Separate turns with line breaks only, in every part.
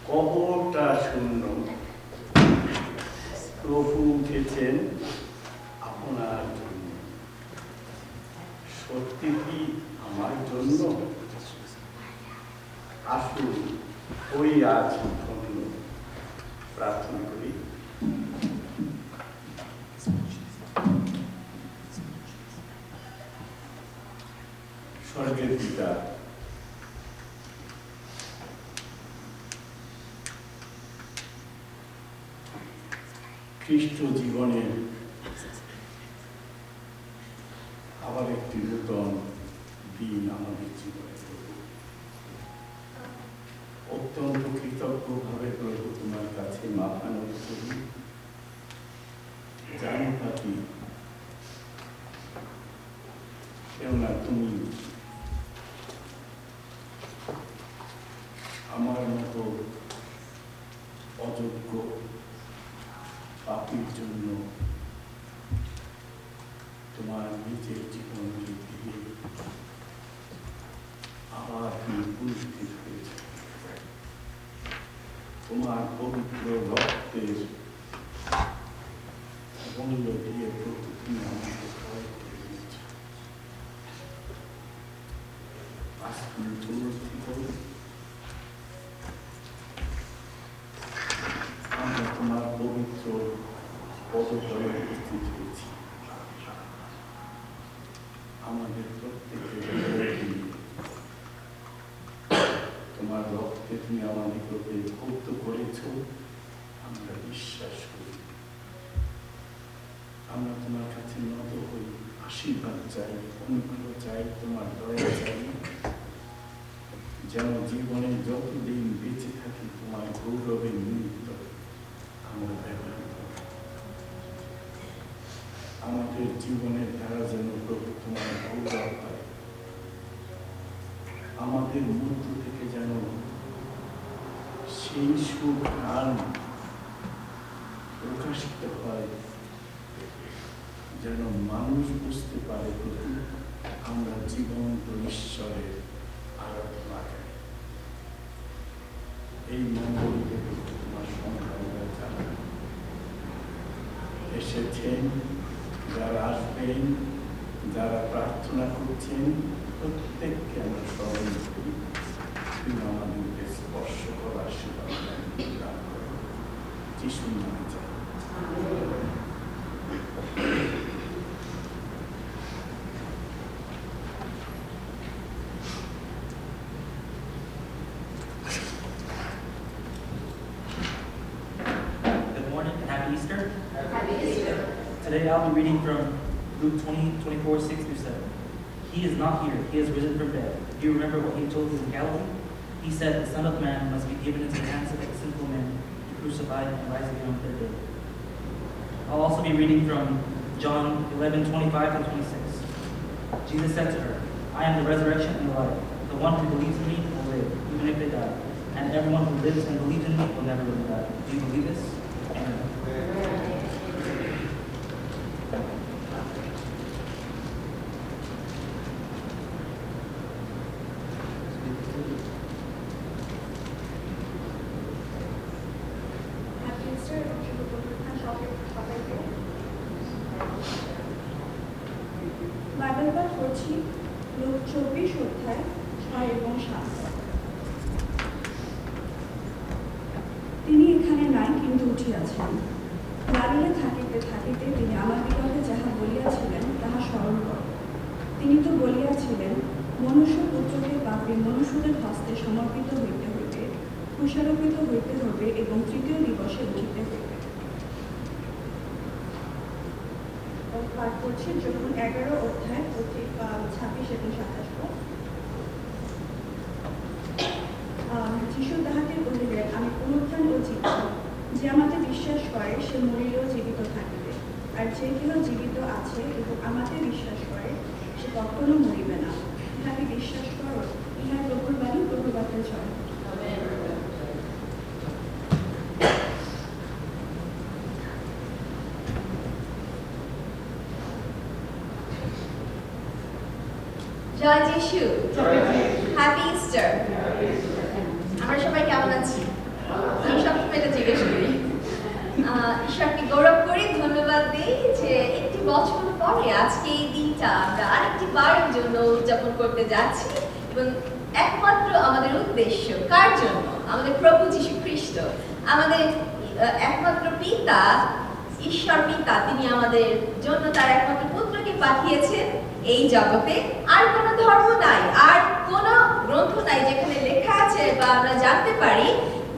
কবরটা শূন্য, প্রভু উঠেছেন আপনার জন্য। সত্যি কি আমার জন্য? আসুন ওই আজ ধন্য। প্রার্থনা করি। স্বর্গের পিতা, খ্রিস্ট জীবনের আবার একটি নূতন দিন আমাদের জীবনে প্রভু, অত্যন্ত কৃতজ্ঞভাবে প্রভু তোমার কাছে মাথা নত করি। জানো পাখি, কেননা তুমি আমার মতো অযোগ্য পাপির জন্য তোমার নিজের জীবনকে দিয়ে আবার তুমি পুনরুত্থিত হয়েছে। তোমার পবিত্র রক্তের মূল্য দিয়ে প্রভু তুমি আমাকে ক্রয় করে দিয়েছ। আজ তুমি পুনরুত্থিত, আমরা তোমার পবিত্র পদতলে উপস্থিত হয়েছি। আমাদের প্রত্যেকের তোমার রক্তে তুমি আমাদেরকে ভুক্ত করেছ, আমরা বিশ্বাস করি। আমরা তোমার কাছে নত হই, আশীর্বাদ চাই, অনুগ্রহ চাই, তোমার দয়া চাই, যেন জীবনে যতদিন বেঁচে থাকি তোমার গৌরবের নিমিত্ত আমরা ব্যবহৃত। আমাদের জীবনের দ্বারা যেন প্রভু তোমার গৌরব হয়, আমাদের মধ্য থেকে যেন সেই সুঘ্রাণ প্রকাশিত হয়, যেন মানুষ বুঝতে পারে প্রভু আমরা জীবন্ত ঈশ্বরের আরাধনা করি। এই মঙ্গলকে তোমার সংখ্যা জানা এসেছেন, যারা আসবেন, যারা প্রার্থনা করছেন, প্রত্যেককে আমরা স্মরণ করি। তুমি আমাদেরকে স্পর্শ করার আশীর্বাদ দান করো, যিশুর নামে চাই।
Today I'll be reading from Luke 20:24, 6 through 7. He is not here, he has risen from dead. Do you remember what he told you in Galilee? He said, the Son of Man must be given into the hands of the sinful men, be crucified and rise again on the third day. I'll also be reading from John 11:25 to 26. Jesus said to her, I am the resurrection and the life. The one who believes in me will live, even if they die. And everyone who lives and believes in me will never live die. Do you believe this? Amen.
Bible পাঠ করছি look 24 অধ্যায় 6 এবং 7। তিনি এখানে নাই, কিন্তু উঠিয়াছেন। গালিলে থাকিতে থাকিতে তিনি আমার বিরহে যাহা বলিয়াছিলেন তাহা স্মরণ করেন। তিনি তো বলিয়াছিলেন, মনুষ্যপুত্রকে পাপী মনুষ্যদের হস্তে সমর্পিত হইতে হইবে, কুশারোপিত হইতে হইবে এবং তৃতীয় দিবসে উঠিতে হইবে। পাঠ করছি যখন 11 অধ্যায় 26 এবং 27। যিশু তাহাকে বলিলেন, আমি পুনরুত্থান ও জীবিত। যে আমাকে বিশ্বাস করে সে মরিলেও জীবিত থাকিবে, আর যে কেহ জীবিত আছে এবং আমাকে বিশ্বাস করে সে কখনো মরিবে না। ইহাকে বিশ্বাস করো, ইহার প্রভুর বাণী প্রভুবাতে চলে।
জয় যিশু, হ্যাপি ইস্টার। আমরা সবাই কেমন আছি? আজকে এই দিনটা আমরা আরেকটি বারের জন্য উদযাপন করতে যাচ্ছি এবং একমাত্র আমাদের উদ্দেশ্য কার জন্য? আমাদের প্রভু যীশু খ্রিস্ট, আমাদের একমাত্র পিতা, ঈশ্বর পিতা, তিনি আমাদের জন্য তার একমাত্র পুত্রকে পাঠিয়েছেন এই জগতে। আর কোনো ধর্ম নাই, আর কোনো গ্রন্থ নাই যেখানে লেখা আছে বা আমরা জানতে পারি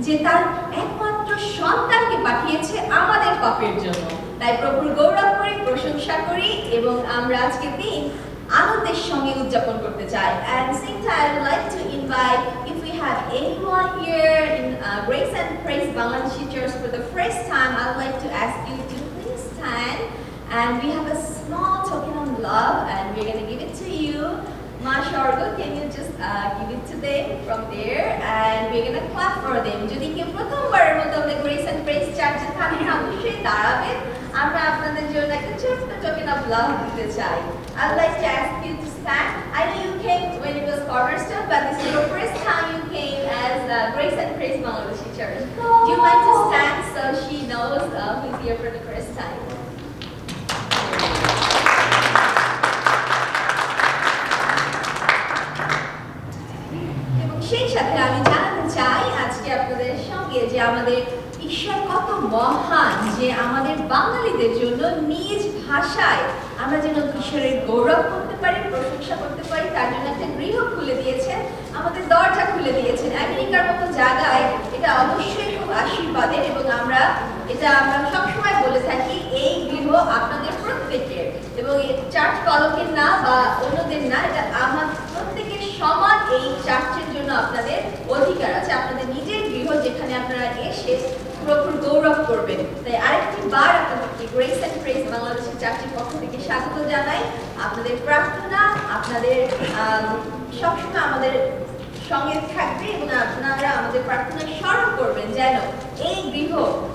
যে তার একমাত্র সন্তানকে পাঠিয়েছে আমাদের পাপের জন্য। তাই প্রভুর গৌরব করি, প্রশংসা করি এবং আমরা আজকে দিন আনন্দের সঙ্গে উদযাপন করতে চাই। And same time I would like to invite, if we have anyone here in Grace and Praise Bangladeshi Church for the first time, I would like to ask you to please stand, and we have a small token of love and we're going to give it to you. Mashargo, can you just give it to them from there, and we're going to clap for them. যদি কেউ প্রথমবারের মতো আমাদের Grace and Praise Church এ থাকেন, অবশ্যই দাঁড়াবেন। আমরা আপনাদের জন্য একটা ছোট্ট token of love দিতে চাই। I'd like to ask you to stand. I know you came when it was Cornerstone, but this is your first time you came as Grace and Praise Bangladeshi Church. Do you mind to stand so she knows who's here for the first time? এবং সেই সাথে আমি জানাতে চাই আজকে আপনাদের সঙ্গে যে আমাদের ঈশ্বর কত মহান, যে আমাদের বাঙালিদের জন্য নিজ ভাষায় আমরা যেন ঈশ্বরের গৌরব করতে পারি, প্রশংসা করতে পারি, তার জন্য একটা গৃহ খুলে দিয়েছেন, আমাদের দরজা খুলে দিয়েছেন। আমেরিকার মতো জায়গায় এটা অবশ্যই খুব আশীর্বাদের এবং আমরা সবসময় বলে থাকি এই গৃহ আপনাদের প্রত্যেকের এবং চার্চ কলকের না বা অন্যদের না, এটা আমার প্রত্যেকের সমান। এই চার্চের জন্য আপনাদের অধিকার আছে, আপনাদের নিজের গৃহ যেখানে আপনারা এসে প্রভুর গৌরব করবেন। তাই আরেকটি বার আপনাদেরকে গ্রেস অ্যান্ড প্রেজ বাংলাদেশি চার্চের পক্ষ থেকে স্বাগত জানাই। আপনাদের প্রার্থনা আপনাদের সবসময় আমাদের সঙ্গে থাকবে এবং আপনারা আমাদের প্রার্থনা স্মরণ করবেন যেন এই গৃহ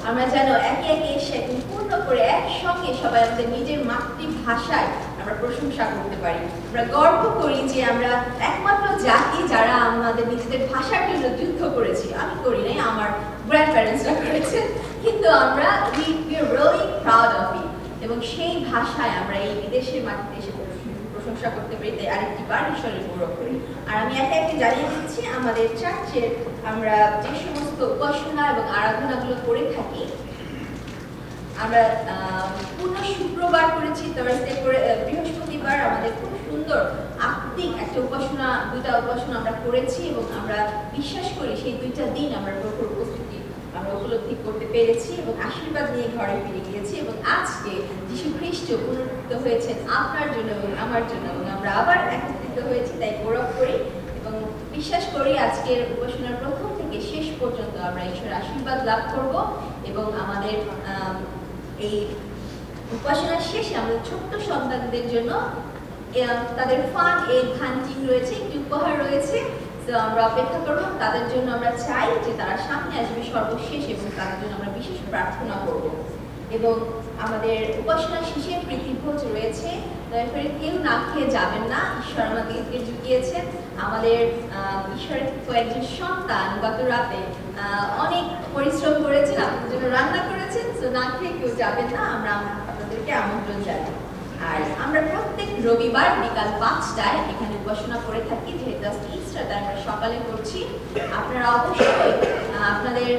আমরা যেন একে একে এসে পূর্ণ করে একসঙ্গে সবাই আমাদের নিজের মাতৃভাষায় আমরা প্রশংসা করতে পারি। আমরা গর্ব করি যে আমরা একমাত্র জাতি যারা আমাদের নিজেদের ভাষার জন্য যুদ্ধ করেছি। আমি করি নাই, আমার গ্র্যান্ড প্যারেন্টসরা করেছেন, কিন্তু আমরা we are really proud of it এবং সেই ভাষায় আমরা এই বিদেশের মাটিতে এসে প্রশংসা করতে পারি। তাই আরেকটি বার ঈশ্বরের গৌরব করি। আর আমি একে একে জানিয়ে দিচ্ছি আমাদের চার্চের আমরা যে সমস্ত উপাসনা এবং আরাধনাগুলো করে থাকি। আমরা পূর্ণ শুক্রবার করেছি, থার্সডে করে বৃহস্পতিবার আমাদের খুব সুন্দর আত্মিক একটা উপাসনা, দুইটা উপাসনা আমরা করেছি এবং আমরা বিশ্বাস করি সেই দুইটা দিন আমরা প্রভুর উপস্থিতি আমরা উপলব্ধি করতে পেরেছি এবং আশীর্বাদ নিয়ে ঘরে ফিরে গিয়েছি। এবং আজকে যীশু খ্রিস্ট পুনরুত্থিত হয়েছেন আপনার জন্য এবং আমার জন্য এবং আমরা আবার একত্রিত হয়েছি, তাই গৌরব করি এবং বিশ্বাস করি আজকের উপাসনার প্রথম থেকে শেষ পর্যন্ত আমরা ঈশ্বরের আশীর্বাদ লাভ করব এবং আমাদের এই উপাসনার শেষে আমাদের ছোট্ট সন্তানদের জন্য তাদের ফান এই ঘান্টিং রয়েছে, একটি উপহার রয়েছে। তো আমরা অপেক্ষা করব, তাদের জন্য আমরা চাই যে তারা সামনে আসবে সর্বশেষ এবং তাদের জন্য আমরা বিশেষ প্রার্থনা করব। এবং আমাদের উপাসনা শেষে প্রীতিভোজ রয়েছে, দয়া করে কেউ না খেয়ে যাবেন না। ঈশ্বর আমাদেরকে জুগিয়েছেন, আমাদের ঈশ্বরের কয়েকজন সন্তান গত রাতে অনেক পরিশ্রম করেছেন, আপনাদের জন্য রান্না করেছেন, তো না খেয়ে কেউ যাবেন না, আমরা আপনাদেরকে আমন্ত্রণ জানাই। আর আমরা প্রত্যেক রবিবার বিকাল 5টায় এখানে উপাসনা করে থাকি, যেহেতু আজকে ইস্টার তাই আমরা সকালে করছি। আপনারা অবশ্যই আপনাদের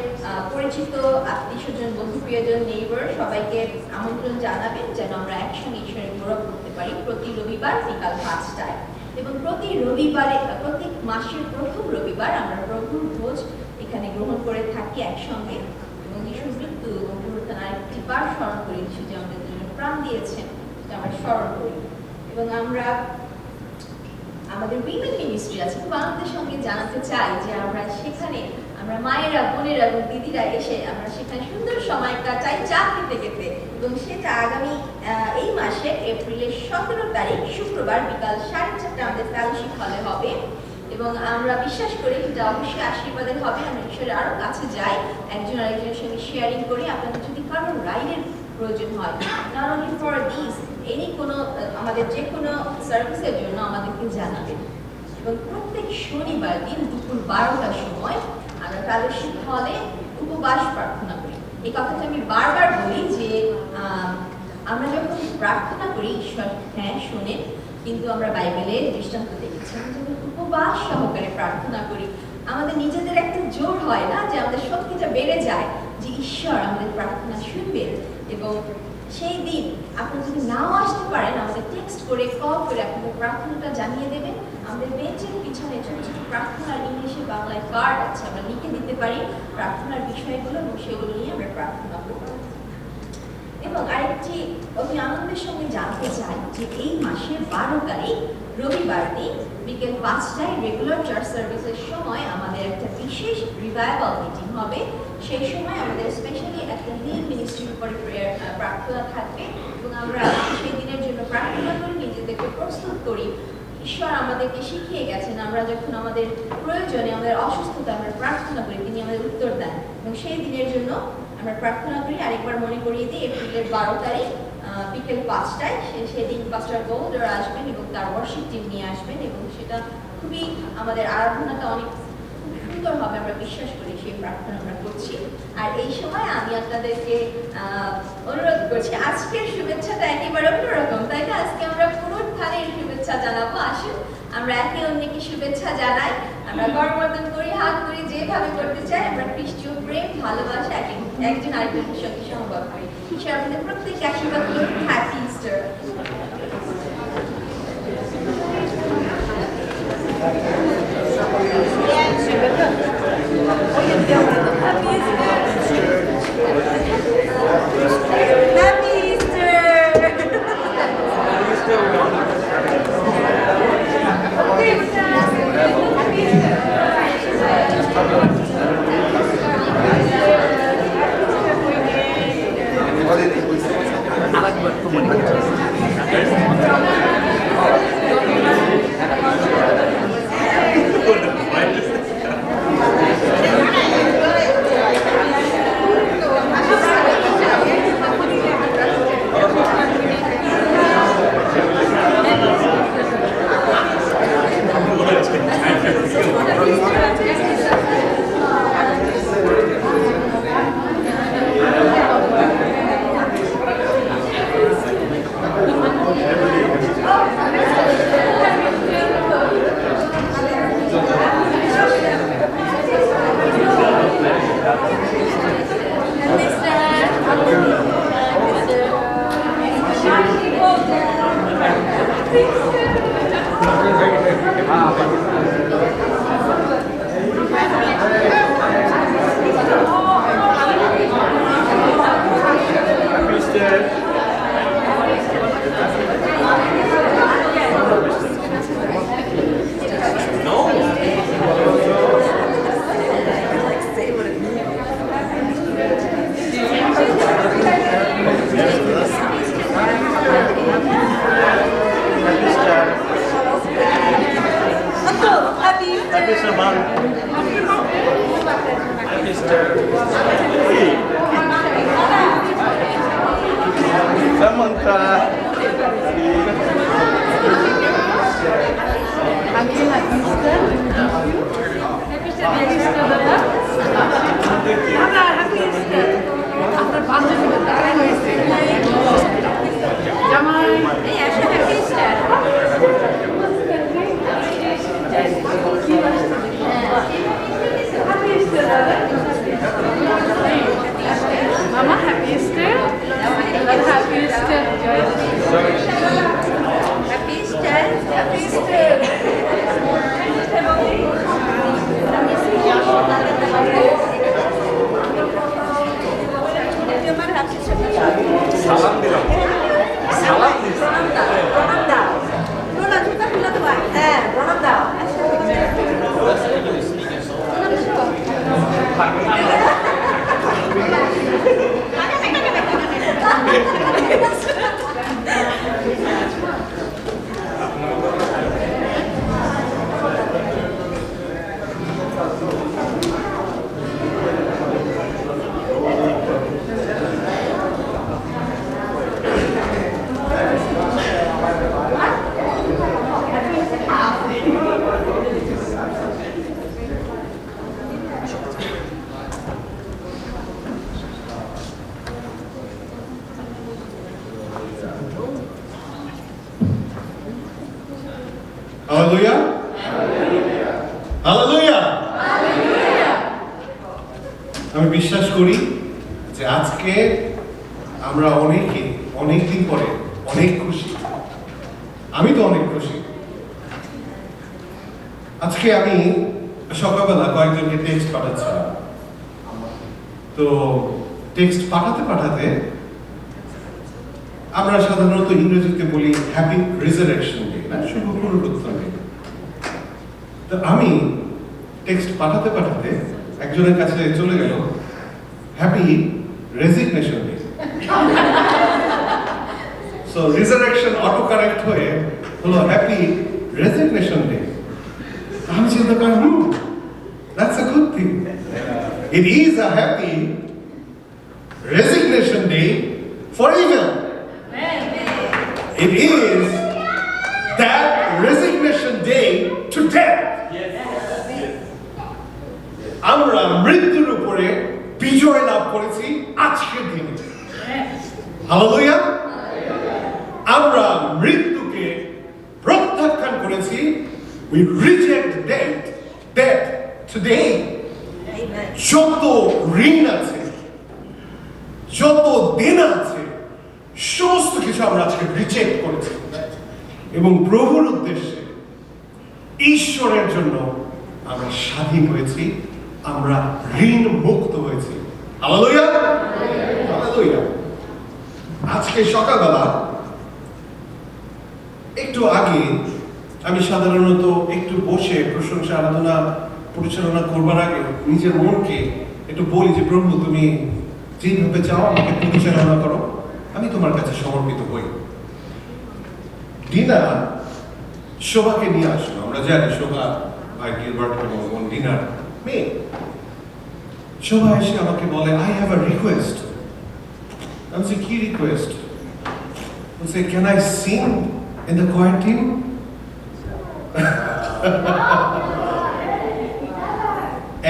পরিচিত আত্মীয়স্বজন, বন্ধু প্রিয়জন, নেইবার সবাইকে আমন্ত্রণ জানাবেন যেন আমরা একসঙ্গে ঈশ্বরের গৌরব করতে পারি প্রতি রবিবার বিকাল 5টায়। এবং প্রতি রবিবারে প্রত্যেক মাসের প্রথম রবিবার আমরা প্রভুর ভোজ এখানে গ্রহণ করে থাকি একসঙ্গে এবং যিশুর মৃত্যু এবং পুনরুত্থান আরেকটি বার স্মরণ করি। যিশু যে আমাদের জন্য প্রাণ দিয়েছেন আমরা স্মরণ করি। এবং আমরা আমাদের উইমেন মিনিস্ট্রি আছে, খুব আনন্দের সঙ্গে জানাতে চাই যে আমরা সেখানে আমরা মায়েরা, বোনেরা এবং দিদিরা এসে আমরা সেখানে সুন্দর সময় কাটাই চা খেতে খেতে। এবং সেটা আগামী এই মাসে এপ্রিলের 17 তারিখ শুক্রবার বিকাল 4:30 আমাদের ফেলোশিপ হলে হবে এবং আমরা বিশ্বাস করি এটা অবশ্যই আশীর্বাদের হবে। আমরা ঈশ্বরের আরো কাছে যাই, একজন আরেকজনের সঙ্গে শেয়ারিং করি। আপনাদের যদি কারোর রাইডের প্রয়োজন হয়, not only for this, কোনো আমাদের যে কোনো সার্ভিসের জন্য আমাদেরকে জানাবেন। এবং প্রত্যেক শনিবার দিন দুপুর 12টার সময় আমরা ফেলোশিপ হলে উপবাস প্রার্থনা করি। এই কথাটা আমি বারবার বলি যে আমরা যখন প্রার্থনা করি ঈশ্বর হ্যাঁ শোনেন, কিন্তু আমরা বাইবেলে দৃষ্টান্ত দেখেছি আমরা যখন উপবাস সহকারে প্রার্থনা করি আমাদের নিজেদের একটা জোর হয় না যে আমাদের শক্তিটা বেড়ে যায় যে ঈশ্বর আমাদের প্রার্থনা শুনবেন। এবং সেই দিন আপনারা যদি নাও আসতে পারেন আমাদের টেক্সট করে কল করে আপনাদের প্রার্থনাটা জানিয়ে দেবেন। আমাদের বেঞ্চের পিছনে ছোট ছোট প্রার্থনার ইংলিশে বাংলায় কার্ড আছে, আমরা লিখে দিতে পারি প্রার্থনার বিষয়গুলো এবং সেগুলো নিয়ে আমরা প্রার্থনা করব। এবং আরেকটি অতি আনন্দের সঙ্গে জানতে চাই যে এই মাসের 12 তারিখ রবিবার দিন বিকেল 5টায় রেগুলার চার্চ সার্ভিসের সময় আমাদের একটা বিশেষ রিভাইভাল মিটিং হবে। সেই সময় আমাদের স্পেশালি একটা লিড মিনিস্ট্রির উপরে প্রার্থনা থাকবে এবং আমরা সেই দিনের জন্য প্রার্থনা করি, নিজেদেরকে প্রস্তুত করি। ঈশ্বর আমাদেরকে শিখিয়ে গেছেন আমরা যখন আমাদের প্রয়োজনে আমাদের অসুস্থতা আমরা প্রার্থনা করি তিনি আমাদের উত্তর দেন এবং সেই দিনের জন্য আমরা প্রার্থনা করি। আরেকবার মনে করিয়ে দিই, এপ্রিলের 12 তারিখ বিকেল 5টায় সেদিন পাস্টার গোল্ডার আসবেন এবং তার ওয়ার্শিপ টিম নিয়ে আসবেন এবং সেটা খুবই আমাদের আরাধনাটা অনেক সুন্দর হবে আমরা বিশ্বাস করি। সেই প্রার্থনা আমরা করছি। আর এই সময় আমি আপনাদেরকে অনুরোধ করছি, আজকের শুভেচ্ছাটা একেবারে অন্যরকম, তাই না? আজকে আমরা পুনরুত্থানের শুভেচ্ছা জানাবো। আসুন আমরা একে অন্যকে শুভেচ্ছা জানাই, আমরা করমর্দন করি, হাত করি, যেভাবে করতে চাই। আমরা খ্রিস্টীয় প্রেম ভালোবাসা একজন আরেকজনের সঙ্গে সহবাদ করি। ঈশ্বর আপনাদের প্রত্যেককে আশীর্বাদ করুন। Happy Easter.
আমি বিশ্বাস করি যে আজকে আমরা অনেকদিন পরে অনেক খুশি। আমি তো অনেক খুশি। আজকে আমি সকালবেলা কয়েকজনকে টেক্সট পাঠাচ্ছিলাম। তো টেক্সট পাঠাতে আমরা সাধারণত ইংরেজিতে বলি হ্যাপি রিজারেকশন ডে, না, শুভ পুনরুত্থান ডে। তো আমি টেক্সট পাঠাতে একজনের কাছে চলে গেল happy resignation day. So resurrection auto correct হয়ে হলো হ্যাপি রেজিগনেশন ডে। আমি চিন্তা করলাম, that's a good thing. It is a happy resignation day for evil. It is that resignation day to death. আমরা মৃত্যুর উপরে বিজয় লাভ করেছি আজকের দিনে। হালেলুয়া। আমরা মৃত্যুকে প্রত্যাখ্যান করেছি। We reject death today. যত ঋণ আছে, যত দেনা আছে, সমস্ত কিছু আমরা আজকে রিজেক্ট করেছি এবং প্রভুর উদ্দেশ্যে, ঈশ্বরের জন্য আমরা স্বাধীন হয়েছি, আমরা ঋণ মুক্ত হয়েছি। Hallelujah, hallelujah. আজকে সকালবেলা একটু আগে আমি সাধারণত একটু বসে প্রশংসা আরাধনা পরিচালনা করবার আগে নিজের মনকে একটু বলি যে প্রভু, তুমি যেভাবে চাও আমাকে পরিচালনা করো, আমি তোমার কাছে সমর্পিত হই। ডিনা শোভাকে নিয়ে আসলো। আমরা জানি শোভা ভাই গিলবার্ট এবং ডিনার মেয়ে। শোভা এসে আমাকে বলে, আই হ্যাভ আ রিকোয়েস্ট। আমি বলছি, কি রিকোয়েস্ট? বলছে, can I sing in the choir team?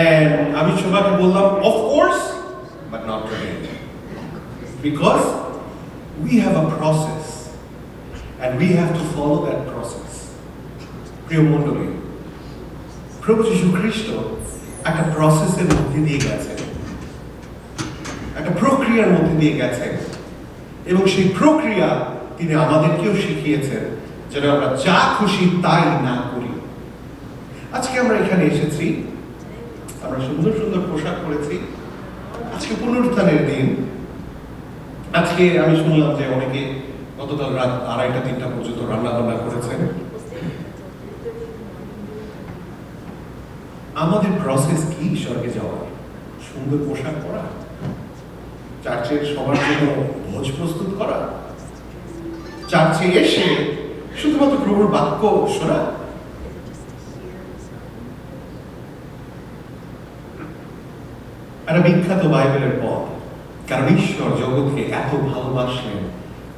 And আমি শোভাকে বললাম, of course, but not today. Because we have a process and we have to follow that process. প্রিয় মণ্ডলী, প্রভু যীশু খ্রিস্ট একটা প্রসেসের মধ্যে দিয়ে গেছেন, একটা প্রক্রিয়ার মধ্যে দিয়ে গেছেন এবং সেই প্রক্রিয়া তিনি আমাদেরকেও শিখিয়েছেন যেন আমরা যা খুশি তাই না করি। আজকে আমরা এখানে এসেছি, আমরা সুন্দর সুন্দর পোশাক পরেছি। আজকে পুনরুত্থানের দিন। আজকে আমি শুনলাম যে অনেকে গতকাল রাত 2:30-3টা পর্যন্ত রান্না বান্না করেছেন। আমাদের প্রসেস কি স্বর্গে যাওয়ার? সুন্দর পোশাক পরা, চার্চের সবার জন্য ভোজ প্রস্তুত করা, চার্চে এসে শুধুমাত্র প্রভুর বাক্য শোনা। একটা বিখ্যাত বাইবেলের পদ, কারণ ঈশ্বর জগৎকে এত ভালোবাসলেন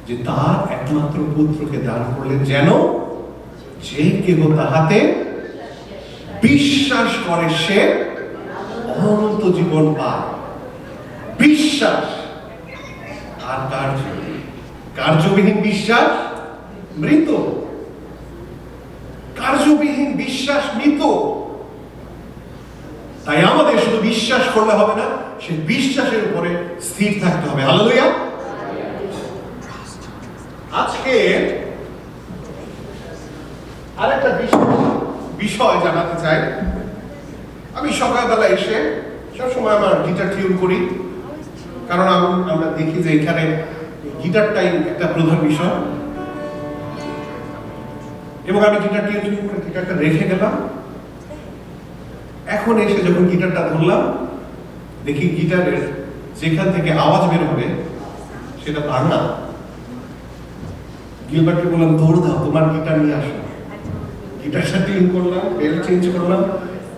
যে তার একমাত্র পুত্রকে দান করলেন, যেন যে কেহ তাহাতে বিশ্বাস করে সে অনন্ত জীবন পায়। বিশ্বাস আর কার্য, কার্যবিহীন বিশ্বাস মৃত। কার্যবিহীন বিশ্বাস মৃত। তাই আমাদের শুধু বিশ্বাস করলে হবে না, সে বিশ্বাসের উপরে স্থির থাকতে হবে। হালেলুয়া। আজকে আরেকটা বিষয় জানাতে চাই। আমি সকালবেলা এসে সবসময় আমার গিটার টিউন করি, কারণ আমরা দেখি যে এখানে গিটারটাই একটা প্রধান বিষয়। এবং আমি গিটার টিউন করে গিটারটা রেখে গেলাম। এখন এসে যখন গিটারটা ধরলাম, দেখি গিটারের যেখান থেকে আওয়াজ বের হবে সেটা ভাঙা। গিলবার্টকে বললাম, দৌড় দাও, তোমার গিটার নিয়ে আসো। গিটারটা টিউন করলাম, বেল চেঞ্জ করলাম,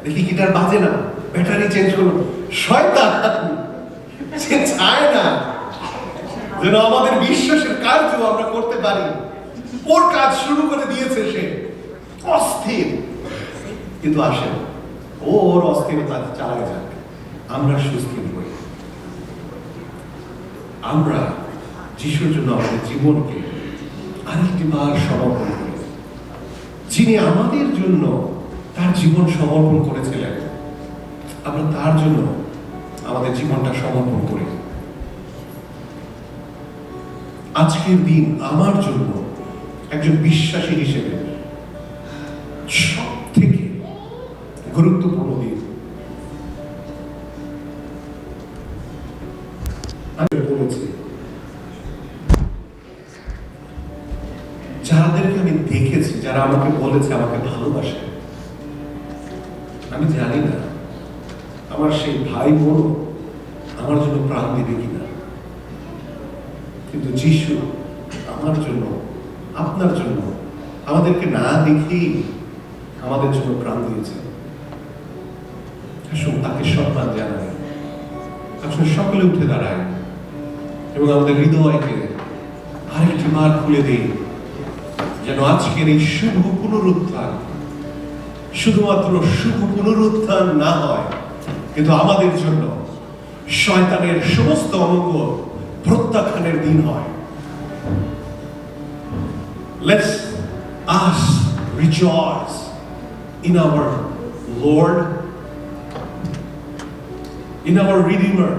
দেখি গিটার বাজে না, ব্যাটারি চেঞ্জ করলাম। শয়তান সে চায় না যেন আমাদের বিশ্বাসের কার্য আমরা করতে পারি। ওর কাজ শুরু করে দিয়েছে, সে অস্থির, কিন্তু আসে না। ওর অস্থিরতা চালায় যাক, আমরা সুস্থির হই। আমরা যিশুর জন্য আমাদের জীবনকে আরেকটিবার সমর্পণ করি। যিনি আমাদের জন্য তার জীবন সমর্পণ করেছিলেন, আমরা তার জন্য আমাদের জীবনটা সমর্পণ করি। আজকের দিন আমার জন্য একজন বিশ্বাসী হিসেবে সব থেকে গুরুত্বপূর্ণ দিন। আমি বলেছি যাদেরকে আমি দেখেছি, যারা আমাকে বলেছে আমাকে ভালোবাসে, আমি জানি না আমার সেই ভাই বোন আমার জন্য প্রাণ দেবে কিনা, কিন্তু যিশু আমার জন্য, আপনার জন্য, আমাদেরকে না দেখেই আমাদের জন্য প্রাণ দিয়েছে। আসুন তাকে সম্মান জানাই, আসুন সকলে উঠে দাঁড়ায় এবং আমাদের হৃদয়কে আরেকটি বার খুলে দেই, যেন আজকের এই শুভ পুনরুত্থান শুধুমাত্র শুভ পুনরুত্থান না হয়, কিন্তু আমাদের জন্য শয়তানের সমস্ত অমঙ্গল প্রত্যাখ্যানের দিন হয়। Let's us rejoice in our Lord, in our Redeemer.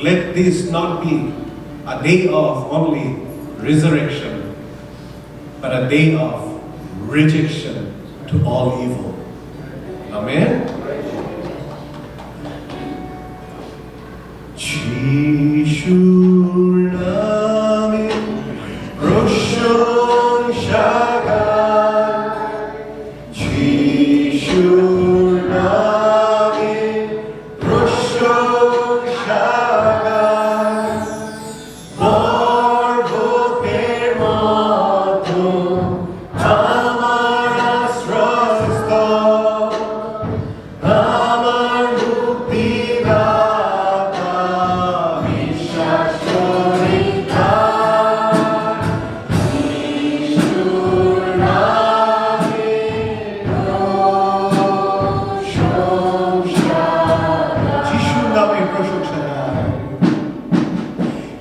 Let this not be a day of only resurrection, but a day of rejection to all evil. Amen. যিশুর নামে প্রশংসা গান, যিশুর নামে প্রশংসা গান, পর্বতের মতো আমার আশ্রয়স্থল, আমার মুক্তিদাতা, বিশ্বাস করি তার, যিশুর নামে প্রশংসা গান। যিশুর নামে প্রশংসা গান,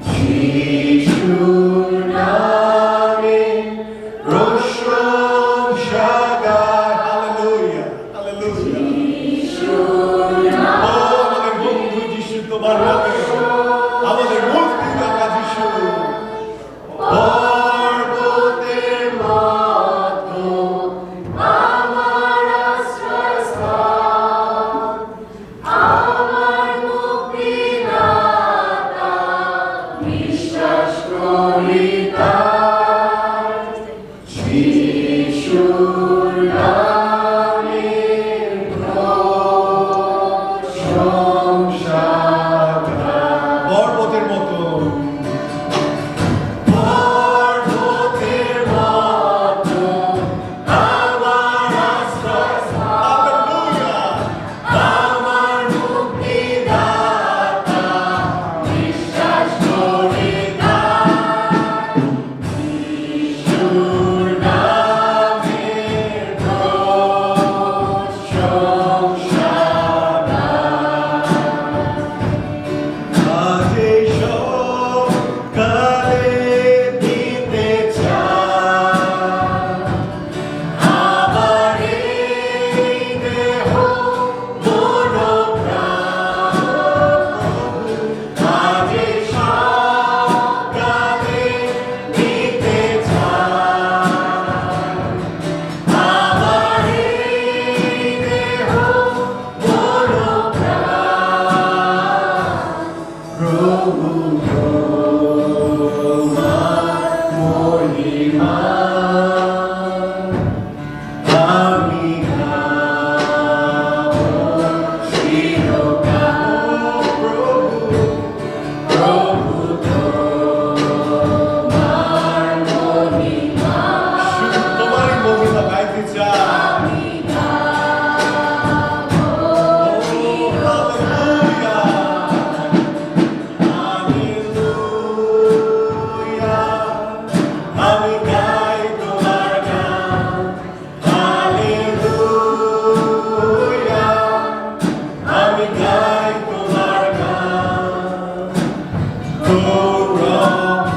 যিশুর নামে প্রশংসা গান। Hallelujah, hallelujah. ও আমাদের বন্ধু যিশু, তোমার নামে আমাদের মুক্তিদাতা যিশু, পর্বতের মতো আমার আশ্রয়স্থল, আমার মুক্তিদাতা, বিশ্বাস করি তার, যিশুর নামে প্রশংসা গান। পর্বতের মতো, পর্বতের মতো আমার আশ্রয়স্থল, হালেলুয়া, আমার মুক্তিদাতা, বিশ্বাস করি তার, যিশুর নামে প্রশংসা গান। আজ এই সকালে দিতে চাই আমার এই দেহ মন প্রাণ, আজ এই সকালে দিতে চাই আমার এই দেহ মন প্রাণ, প্রভু তোমার মহিমা আমি গাবো চিরকাল। প্রভু, প্রভু তোমার মহিমা, শুধু তোমারই মহিমা গাইতে চাই। আমি গাই তোমার গান, হালেলুয়া, আমি গাই তোমার গান। গৌরব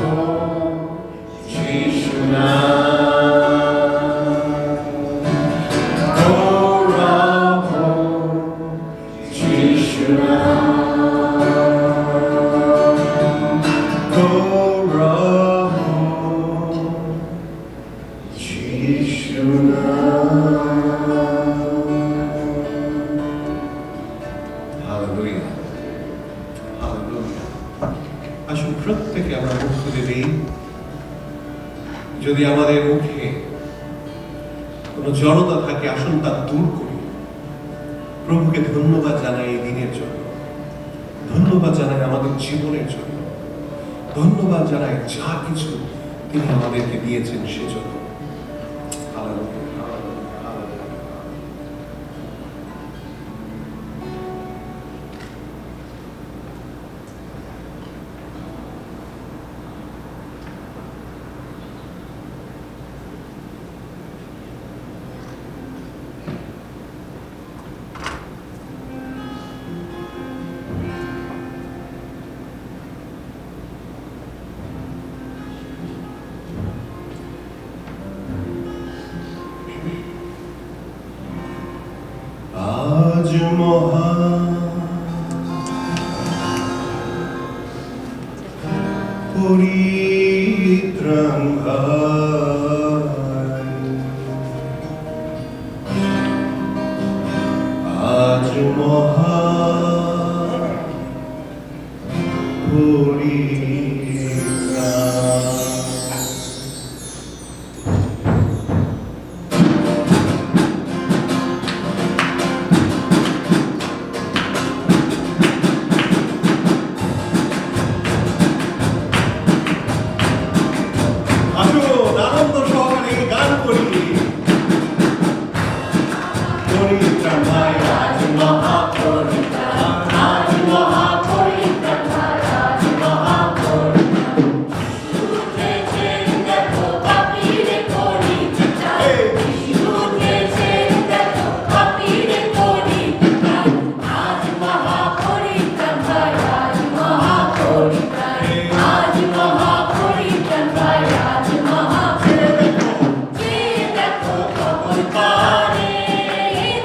যিশু নাম, গৌরব হালেলুয়া, হালেলুয়া। আসুন প্রত্যেকে আমরা মুখ খুলে দিই। যদি আমাদের মুখে কোনো জড়তা থাকে, আসুন তা দূর করি। প্রভুকে ধন্যবাদ জানাই এই দিনের জন্য, ধন্যবাদ জানাই আমাদের জীবনের জন্য, ধন্যবাদ জানাই যা কিছু তিনি আমাদেরকে দিয়েছেন সেজন্য। Hallelujah, hallelujah, hallelujah. আজ মহান পরিত্রাণ ভাই, আজ মহান পরিত্রাণ। আনন্দ সহকারে গান করি। পরিত্রাণ ভাই আজ মহা পরিত্রাণ, আজ মহা পরিত্রাণ ভাই, আজ মহা পরিত্রাণ।
উঠেছেন দেখো পাপীরে পরিত্রাণ, উঠেছেন দেখো পাপীরে পরিত্রাণ, আজ মহা পরিত্রাণ ভাই, আজ মহা পরিত্রাণ, আজ মহা পরিত্রাণ ভাই, আজ মহা যে দেখো খবর পারে,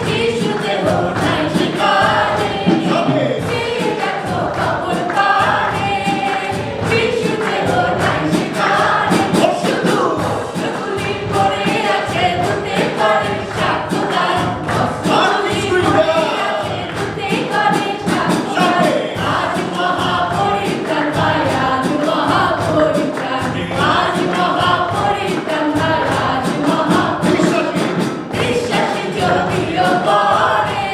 যিশু দেহ নাই শিকারে, যে দেখো খবর পারে, যিশু দেহ নাই শিকারে, শুধু অস্ত্রগুলি পরে আছে ধুতে করে সাক্ষদার, অস্ত্রগুলি পরে আছে ধুতে করে সাক্ষদার, আজ মহা পরিত্রাণ ভাই, আজ মহা পরিত্রাণ, আজ মহা পরিত্রাণ ভাই, আজ মহা বিশ্বাসী যদিও পরে,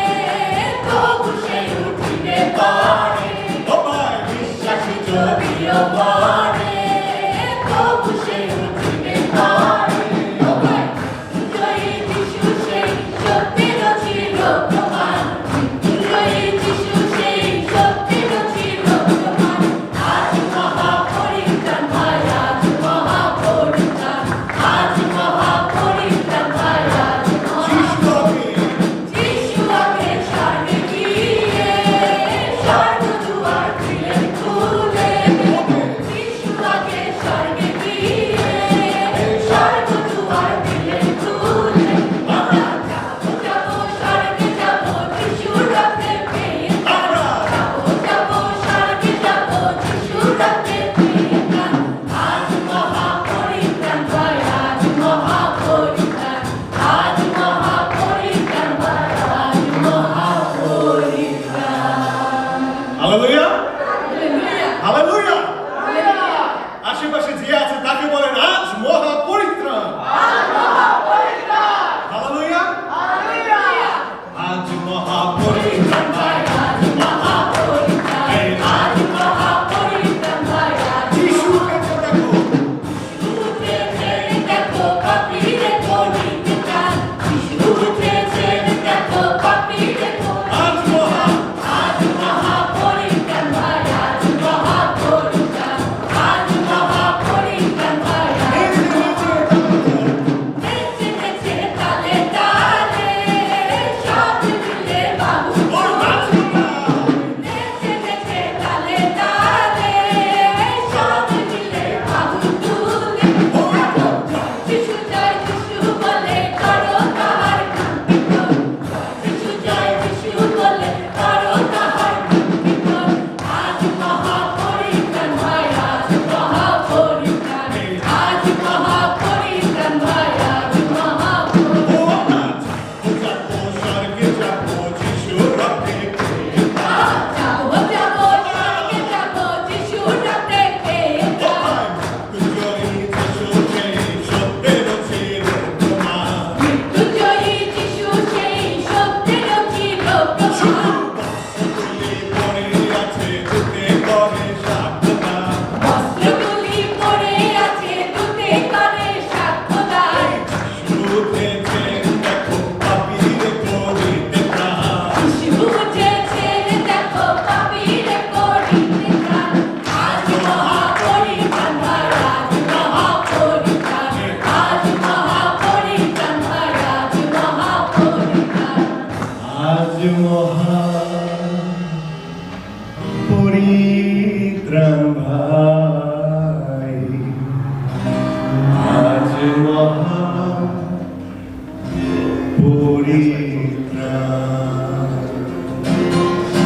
তবু সে উঠিবে পরে, বিশ্বাসী যদিও পরে, তবু সে উঠিবে পরে, জয়ী যিশু সেই সত্যের ছিল প্রমাণ, জয়ী যিশু সেই সত্যের ছিল প্রমাণ, আজ মহা পরিত্রাণ ভাই, আজ মহা পরিত্রাণ, আজ মহা পরিত্রাণ ভাই, আজ মহা যিশু আগে স্বর্গে গিয়ে স্বর্গদুয়ার দিলেন খুলে, যিশু আগে স্বর্গে গিয়ে স্বর্গদুয়ার দিলেন খুলে, আমরা যাবো স্বর্গে যাবো যিশুর রক্তে পেয়ে, আমরা যাবো স্বর্গে যাবো যিশুর রক্তে পেয়ে, আজ মহা পরিত্রাণ ভাই, আজ মহা পরিত্রাণ, আজ মহা পরিত্রাণ ভাই, আজ মহা পরিত্রাণ।
Hallelujah, hallelujah. আশেপাশে যে আছে তাকে বলেন আজ মহা পরিত্রাণ। হালেলুয়া, আজ মহা পরিত্রাণ ভাই,
আজ মহা পরিত্রাণ, আজ মহা পরিত্রাণ ভাই, আজ
যিশুকে তো দেখো,
উঠেছেন দেখো পাপীরে পরিত্রাণ, যিশু উঠেছেন দেখো পাপীরে পরিত্রাণ,
আজ মহা
আজ মহা পরিত্রাণ ভাই,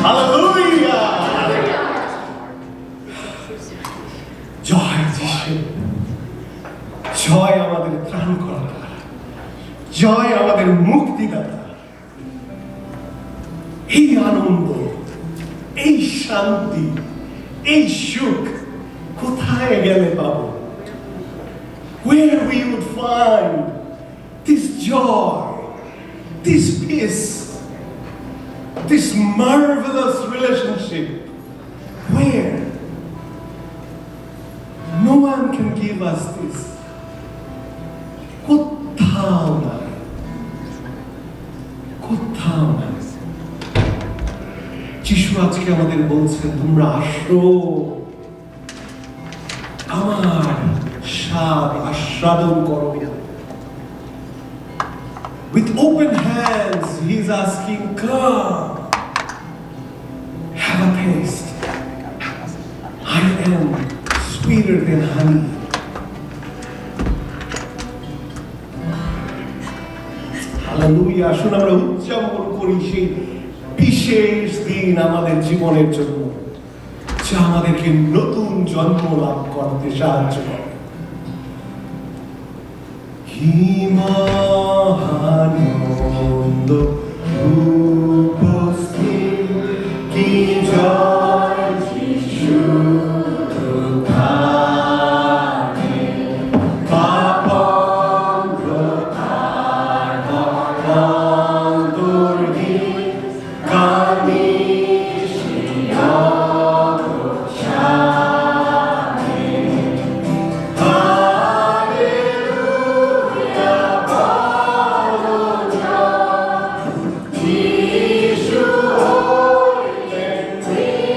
Hallelujah! জয় যিশু, জয় আমাদের ত্রাণকর্তা, জয় আমাদের মুক্তিদাতা। এই আনন্দ, এই শান্তি, এই সুখ কোথায় গেলে পাবো? Where we would find this joy, this peace, this marvelous relationship? Where? No one can give us this. কোথাও নাই, কোথাও নাই। যিশু আজকে আমাদের বলছেন, তোমরা আসো, আমার স্বাদ আস্বাদন করো। With open hands, he's asking, come, have a taste. I am sweeter than honey. Hallelujah. আসুন আমরা উদযাপন করি সেই বিশেষ দিন আমাদের জীবনের জন্য, যা আমাদেরকে নতুন জন্ম লাভ করতে সাহায্য করে। কি মহানন্দ উপস্থিত, কি জয় যিশু উত্থানে, পাপ অন্ধকার অন্তর্হীন, কামিষ্ঠিয় শানে। যিশু হইলেন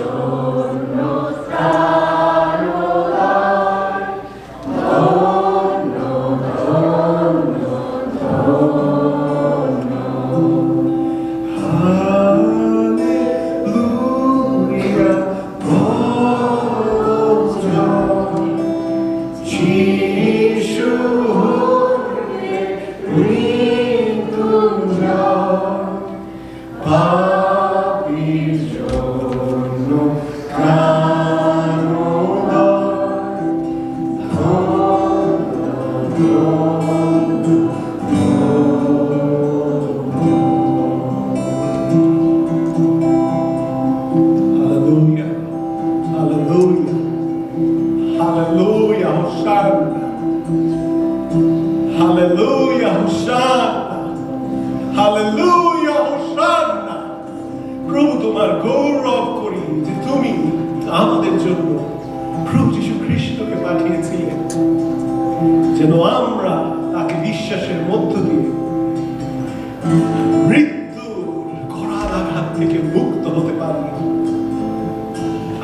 জন্য ত্রাণ উদার, ধন্য ধন্য ধন্য।
Hallelujah, God joy, যিশু হলে মৃত্যুঞ্জয়, পাপীর জন্য প্রাণ উদার, ধন্য ধন্য Hallelujah. Hallelujah. Hallelujah. Hosanna. Hallelujah. Hosanna. Hallelujah. Hosanna. প্রভু তোমার গৌরব করি যে তুমি আমাদের জন্য প্রভু যীশু খ্রিস্টকে পাঠিয়েছিলেন যেন আমরা তাকে বিশ্বাসের মধ্য দিয়ে মৃত্যুর করাল আঘাত থেকে মুক্ত হতে পারি।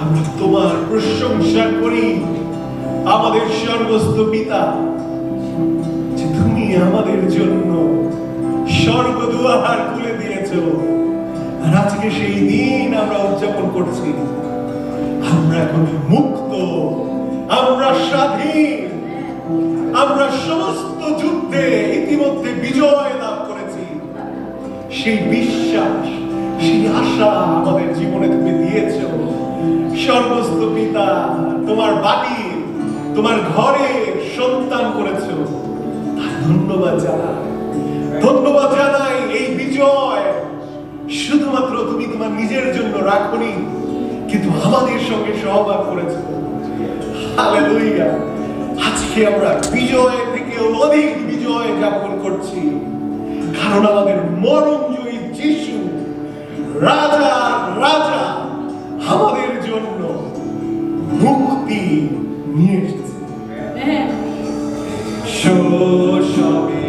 আমরা তোমার প্রশংসা করি আমাদের স্বর্গস্থ পিতা যে তুমি আমাদের জন্য স্বর্গদুয়ার খুলে দিয়েছো, আর আজকে সেই দিন আমরা উদযাপন করছি। আমরা এখন মুক্ত, আমরা স্বাধীন, আমরা সমস্ত যুদ্ধে ইতিমধ্যে বিজয় লাভ করেছি। সেই বিশ্বাস, সেই আশা আমাদের জীবনে তুমি দিয়েছ। স্বর্গস্থ পিতা তোমার বাড়ি, তোমার ঘরে সন্তান করেছ। ধন্যবাদ জানাই, ধন্যবাদ জানাই। এই বিজয় শুধুমাত্র তুমি তোমার নিজের জন্য রাখনি, কিন্তু আমাদের সঙ্গে সহভাগ করেছো। হালেলুয়া। আজকে আমরা বিজয় থেকে অধিক বিজয় যাপন করছি, কারণ আমাদের মরণজয়ী যিশু রাজা রাজা আমাদের জন্য মুক্তি নিয়ে এসেছে। শোষণে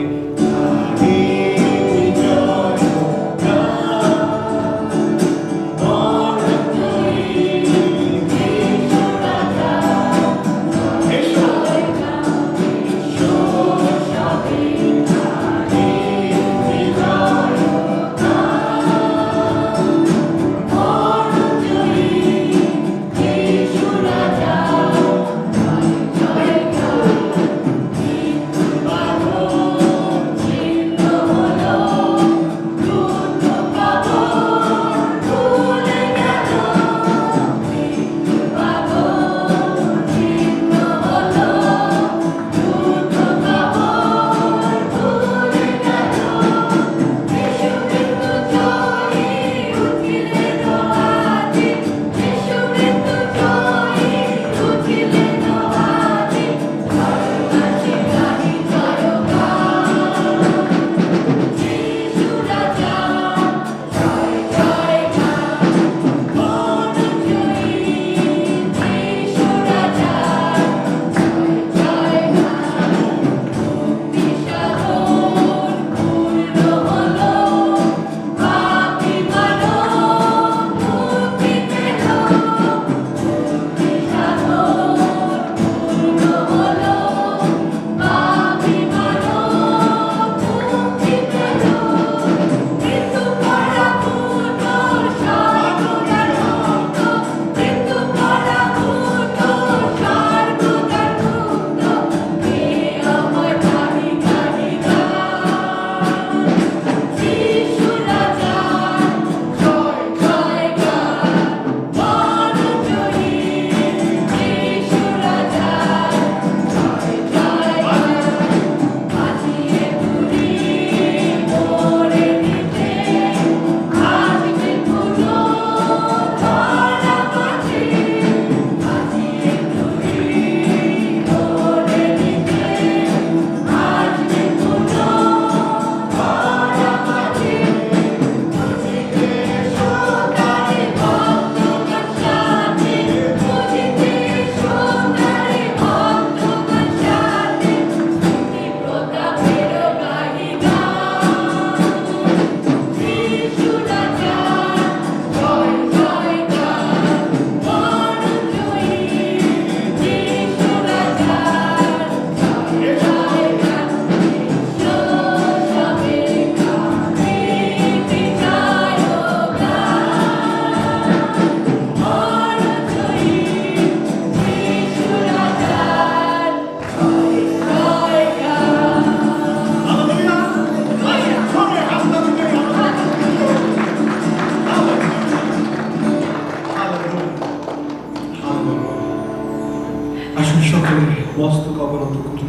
আসুন সকলে মস্তক অবনত করি,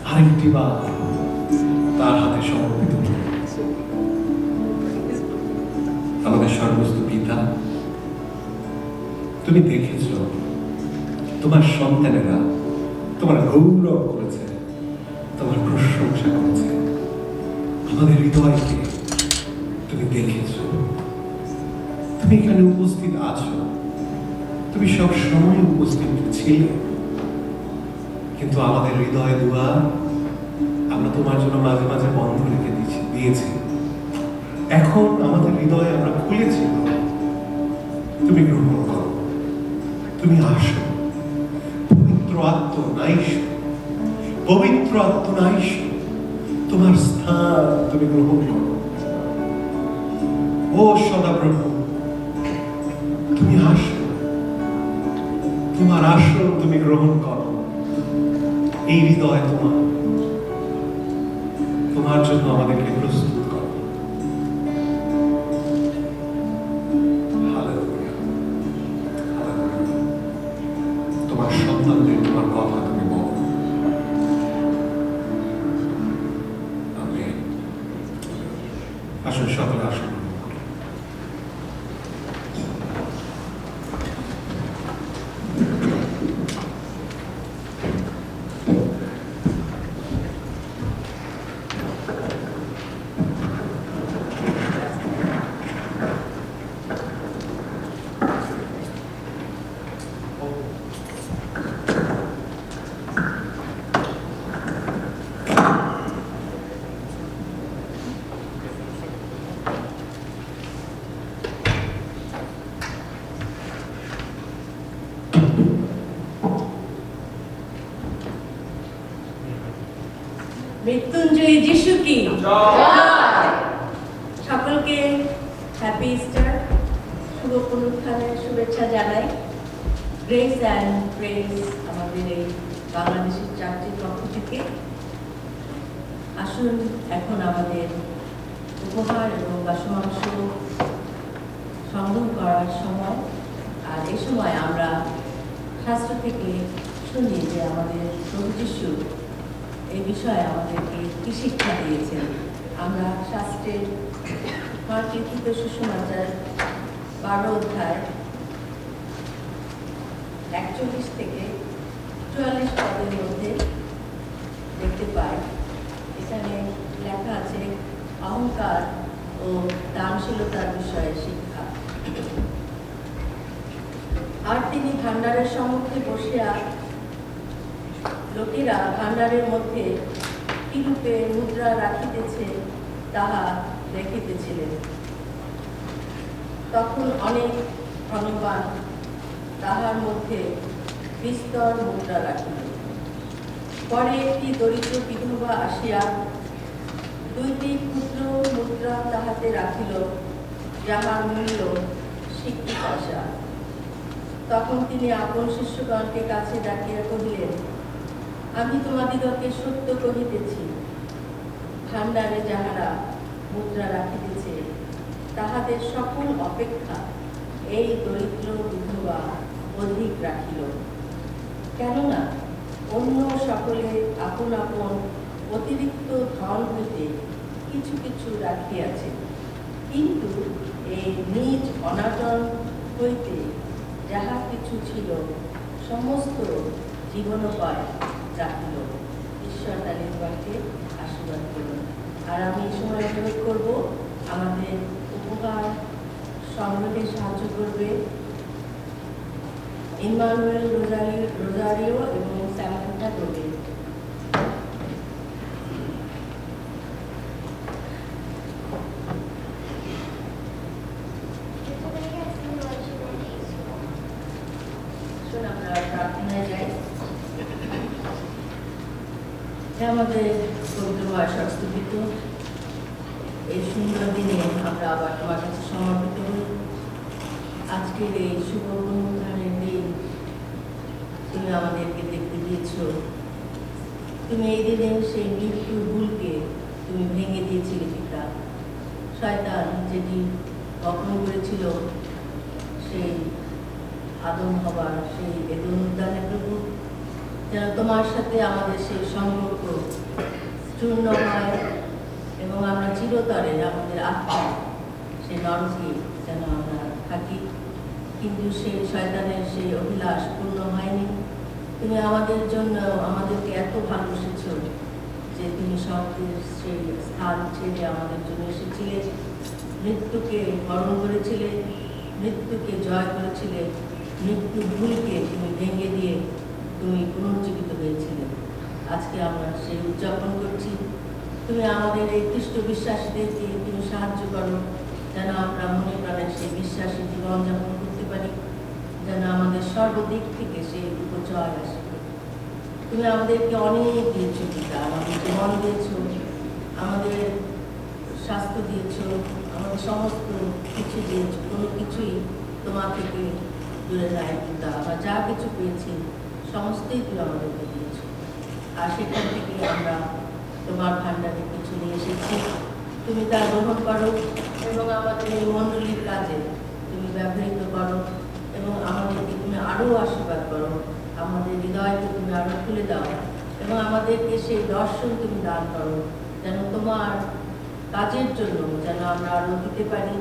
আরেকটি বার তার হাতে সমর্পিত করি। আমাদের সর্বস্ত পিতা, তুমি দেখেছ তোমার সন্তানেরা তোমার গৌরব করেছে, তোমার প্রশংসা করেছে। আমাদের হৃদয়কে তুমি দেখেছ, তুমি এখানে উপস্থিত আছো, তুমি সব সময় উপস্থিত ছিলে, কিন্তু আমাদের হৃদয় দুয়ার আমরা তোমার জন্য মাঝে মাঝে বন্ধ রেখে দিয়েছি। এখন আমাদের হৃদয়ে আমরা খুলেছি, তুমি গ্রহণ করো, তুমি আসো। পবিত্র আত্মনাইশ, পবিত্র আত্মনাইশ, তোমার স্থান তুমি গ্রহণ করো। ও সদাপ্রভু, তুমি আসো, তোমার আসন তুমি গ্রহণ করো। এই হৃদয় তোমার জন্য আমাদেরকে প্রস্তুত করো। Hallelujah, hallelujah. তোমার সন্তানদের তোমার কথা তুমি বলো। আমেন। আসুন সকলে আসুন।
মৃত্যুঞ্জয়ী যিশু কি
জয়।
সকলকে হ্যাপি ইস্টার, শুভ পুনরুত্থানের শুভেচ্ছা জানাই। গ্রেস অ্যান্ড প্রেজ আমাদের এই বাংলাদেশের চার্চের পক্ষ থেকে। আসুন এখন আমাদের উপহার এবং বাসমাংস সংগ্রহ করার সময়। আর এই সময় আমরা শাস্ত্র থেকে শুনি যে আমাদের প্রভু যিশু এই বিষয়ে আমাদেরকে কি শিক্ষা দিয়েছেন। আমরা শাস্ত্রের মার্কিত সুসমাচার 12 অধ্যায় 41 থেকে 44 পদের মধ্যে দেখতে পাই। এখানে লেখা আছে অহংকার ও দানশীলতার বিষয়ে শিক্ষা। আর তিনি ভাণ্ডারের সম্মুখে বসিয়া লোকেরা ভাণ্ডারের মধ্যে কিরূপে মুদ্রা রাখিতেছে তাহা দেখিতেছিলেন। তখন অনেক ধনবান তাহার মধ্যে বিস্তর মুদ্রা রাখিল। পরে একটি দরিদ্র বিধবা আসিয়া 2টি ক্ষুদ্র মুদ্রা তাহাতে রাখিল, যাহার মূল্য 60 পয়সা। তখন তিনি আপন শিষ্যগণকে কাছে ডাকিয়া কহিলেন, আমি তোমাদিগকে সত্য কহিতেছি, ভাণ্ডারে যাহারা মুদ্রা রাখিতেছে তাহাদের সকল অপেক্ষা এই দরিদ্র বিধবা অধিক রাখিল। কেননা অন্য সকলে আপন আপন অতিরিক্ত ধন হইতে কিছু কিছু রাখিয়াছে, কিন্তু এই নিজ অনাটন হইতে যাহা কিছু ছিল সমস্ত জীবনোপায় রাখিল। ঈশ্বর তার বাক্যে আশীর্বাদ করুন। আর আমি এই সময় অনুরোধ করব আমাদের উপহার সংগ্রহে সাহায্য করবে ইমানুয়েল রোজারিও এবং স্যামান্থা করবে। আমরা প্রার্থনায় যাই। আমাদের পবিত্র বয়সস্থিত এই সুন্দর দিনে আমরা আবার তোমার কাছে সমর্পিত হই। আজকের এই শুভ পুনরুত্থানের দিন তুমি আমাদেরকে দেখতে দিয়েছ। তুমি এই দিনে সেই মৃত্যুর ভুলকে তুমি ভেঙে দিয়েছিলে পিতা। শয়তান যেটি গঠন করেছিল সেই আদম হবার সেই বেদন উদ্যানে প্রভু,
যেন তোমার সাথে আমাদের সেই সম্পর্ক চূর্ণ হয় এবং আমরা চিরতরে আমাদের আত্মা সেই নরকে যেন আমরা থাকি, কিন্তু সেই শয়তানের সেই অভিলাষ পূর্ণ হয়নি। তুমি আমাদের জন্য আমাদেরকে এত ভালোবেসেছো যে তুমি স্বর্গের সেই স্থান ছেড়ে আমাদের জন্য এসেছিলে, মৃত্যুকে বরণ করেছিলে, মৃত্যুকে জয় করেছিলে, মৃত্যু ভুলকে তুমি ভেঙে দিয়ে তুমি পুনর্জীবিত হয়েছিলে। আজকে আমরা সেই উদযাপন করছি। তুমি আমাদের এই খ্রিস্ট বিশ্বাসীদেরকে তুমি সাহায্য করো যেন আমরা মনে প্রাণে সেই বিশ্বাসী জীবনযাপন করতে পারি, যেন আমাদের সর্বদিক থেকে সেই উপজয় আসে। তুমি আমাদেরকে অনেক দিয়েছো পিতা, আমাদের জীবন দিয়েছো, আমাদের স্বাস্থ্য দিয়েছো, আমাদের সমস্ত কিছু দিয়েছো, কোনো কিছুই তোমার থেকে দূরে নাই পিতা। আমরা যা কিছু পেয়েছি সমস্তই তুমি আমাদেরকে দিয়েছো, আর সেখান থেকে আমরা তোমার ভাণ্ডারে কিছু নিয়ে এসেছি। তুমি তা গ্রহণ করো এবং আমাদের এই মণ্ডলীর কাজে তুমি ব্যবহৃত করো এবং আমাদেরকে তুমি আরও আশীর্বাদ করো, আমাদের হৃদয়কে তুমি আরও খুলে দাও এবং আমাদেরকে সেই দর্শন তুমি দান করো যেন তোমার কাজের জন্য যেন আমরা আরও দিতে পারি,